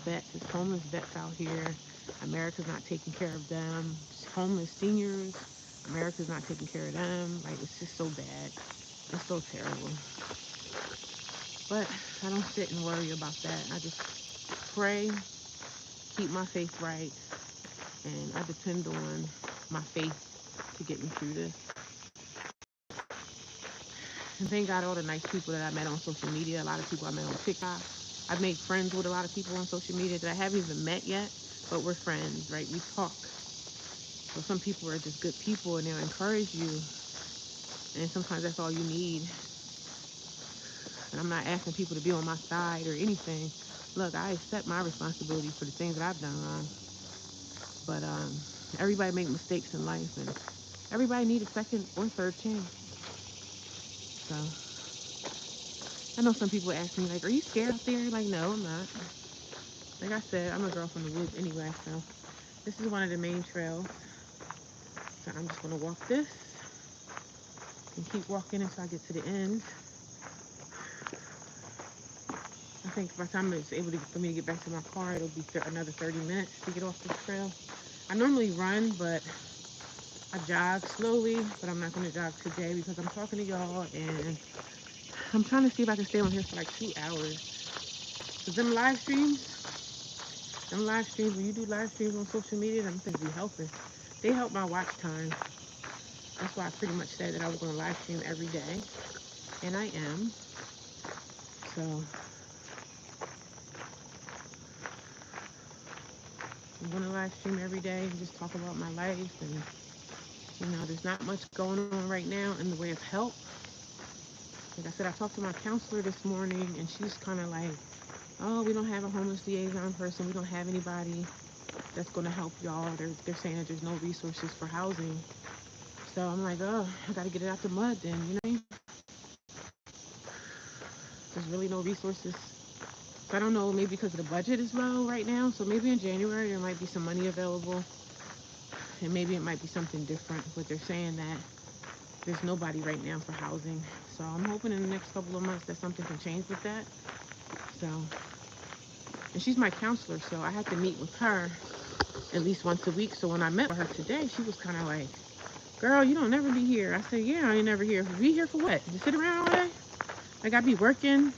Vets, it's homeless vets out here. America's not taking care of them. Homeless seniors, America's not taking care of them. Like, it's just so bad. It's so terrible. But I don't sit and worry about that. I just pray, keep my faith right, and I depend on my faith to get me through this. And thank God all the nice people that I met on social media, a lot of people I met on TikTok. I've made friends with a lot of people on social media that I haven't even met yet, but we're friends, right? We talk. So some people are just good people and they'll encourage you. And sometimes that's all you need. And I'm not asking people to be on my side or anything. Look, I accept my responsibility for the things that I've done wrong. But everybody make mistakes in life, and everybody need a second or third chance. So I know some people ask me like, "Are you scared out there?" Like, no, I'm not. Like I said, I'm a girl from the woods anyway. So this is one of the main trails. So I'm just gonna walk this and keep walking until I get to the end. I think by the time it's able to for me to get back to my car, it'll be another 30 minutes to get off this trail. I normally run, but I jog slowly. But I'm not gonna jog today because I'm talking to y'all and I'm trying to see if I can stay on here for like 2 hours. Cause them live streams, when you do live streams on social media, them things be helping. They help my watch time. That's why I pretty much said that I was gonna live stream every day. And I am. So I'm gonna live stream every day and just talk about my life. And there's not much going on right now in the way of help. Like I said, I talked to my counselor this morning and she's kind of like, oh, we don't have a homeless liaison person. We don't have anybody that's going to help y'all. They're saying that there's no resources for housing. So I'm like, oh, I got to get it out the mud then, you know what I mean? There's really no resources. So I don't know, maybe because the budget is low right now. So maybe in January there might be some money available. And maybe it might be something different. But they're saying that there's nobody right now for housing. So I'm hoping in the next couple of months that something can change with that. So, and she's my counselor, so I have to meet with her at least once a week. So when I met with her today, she was kind of like, girl, you don't never be here. I said, yeah, I ain't never here. Be here for what? To sit around all day? Like, I be working.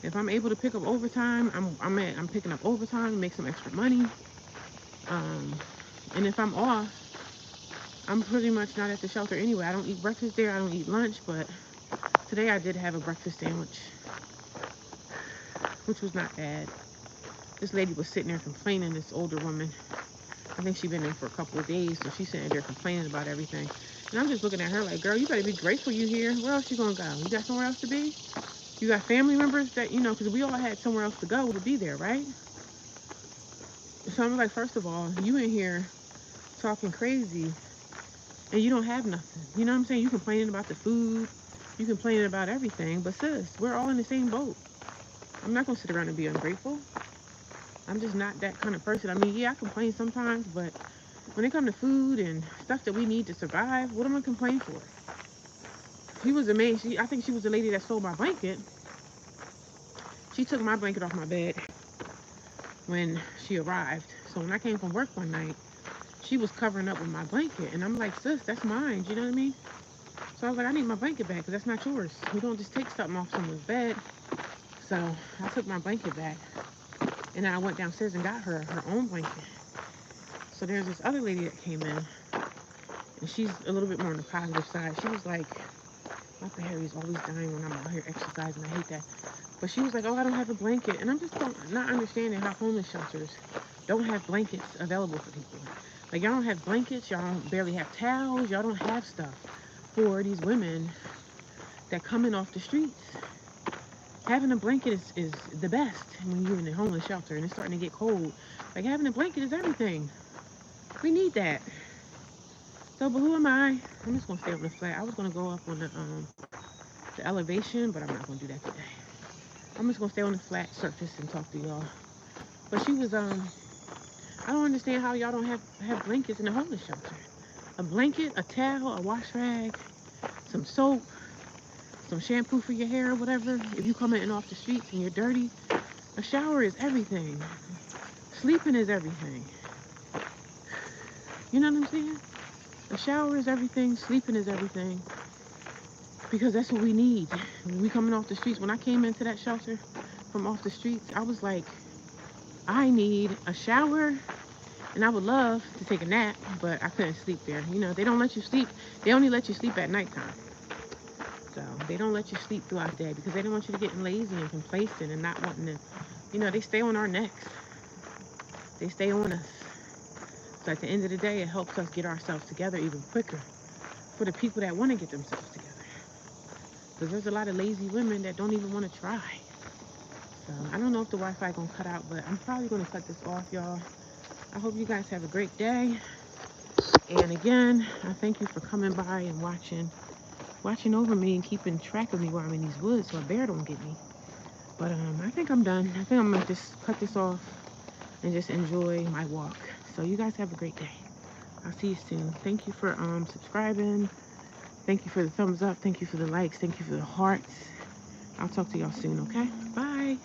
If I'm able to pick up overtime, I'm picking up overtime to make some extra money. And if I'm off, I'm pretty much not at the shelter anyway. I don't eat breakfast there. I don't eat lunch. But today I did have a breakfast sandwich, which was not bad. This lady was sitting there complaining, this older woman. I think she'd been there for a couple of days, so she's sitting there complaining about everything. And I'm just looking at her like, girl, you better be grateful you here. Where else you gonna go? You got somewhere else to be? You got family members that, because we all had somewhere else to go to be there, right? So I'm like, first of all, you in here talking crazy and you don't have nothing. You know what I'm saying? You complaining about the food, you complaining about everything, but sis, we're all in the same boat. I'm not gonna sit around and be ungrateful. I'm just not that kind of person. I mean, yeah, I complain sometimes, but when it comes to food and stuff that we need to survive, what am I complaining for? She was amazing. I think she was the lady that stole my blanket. She took my blanket off my bed when she arrived. So when I came from work one night, she was covering up with my blanket. And I'm like, sis, that's mine. You know what I mean? So I was like, I need my blanket back because that's not yours. We don't just take something off someone's bed. So I took my blanket back. And then I went downstairs and got her own blanket. So there's this other lady that came in. And she's a little bit more on the positive side. She was like, my hair is always dying when I'm out here exercising. I hate that. But she was like, oh, I don't have a blanket. And I'm just not understanding how homeless shelters don't have blankets available for people. Like, y'all don't have blankets. Y'all don't barely have towels. Y'all don't have stuff for these women that come in off the streets. Having a blanket is the best when you're in a homeless shelter and it's starting to get cold. Like, having a blanket is everything. We need that. So, but who am I? I'm just gonna stay on the flat. I was gonna go up on the elevation, but I'm not gonna do that today. I'm just gonna stay on the flat surface and talk to y'all. But she was I don't understand how y'all don't have blankets in the homeless shelter. A blanket, a towel, a wash rag, some soap, some shampoo for your hair or whatever. If you coming in off the streets and you're dirty, a shower is everything. Sleeping is everything. You know what I'm saying? A shower is everything. Sleeping is everything. Because that's what we need. When we coming off the streets. When I came into that shelter from off the streets, I was like, I need a shower, and I would love to take a nap, but I couldn't sleep there. You know, they don't let you sleep. They only let you sleep at nighttime. So they don't let you sleep throughout the day because they don't want you to get lazy and complacent and not wanting to, you know, they stay on our necks. They stay on us. So at the end of the day, it helps us get ourselves together even quicker for the people that want to get themselves together. Because there's a lot of lazy women that don't even want to try. So I don't know if the Wi-Fi gonna cut out, but I'm probably gonna cut this off, y'all. I hope you guys have a great day. And again, I thank you for coming by and watching over me and keeping track of me while I'm in these woods so a bear don't get me. But I think I'm done. I think I'm gonna just cut this off and just enjoy my walk. So you guys have a great day. I'll see you soon. Thank you for subscribing. Thank you for the thumbs up. Thank you for the likes. Thank you for the hearts. I'll talk to y'all soon, okay? Bye.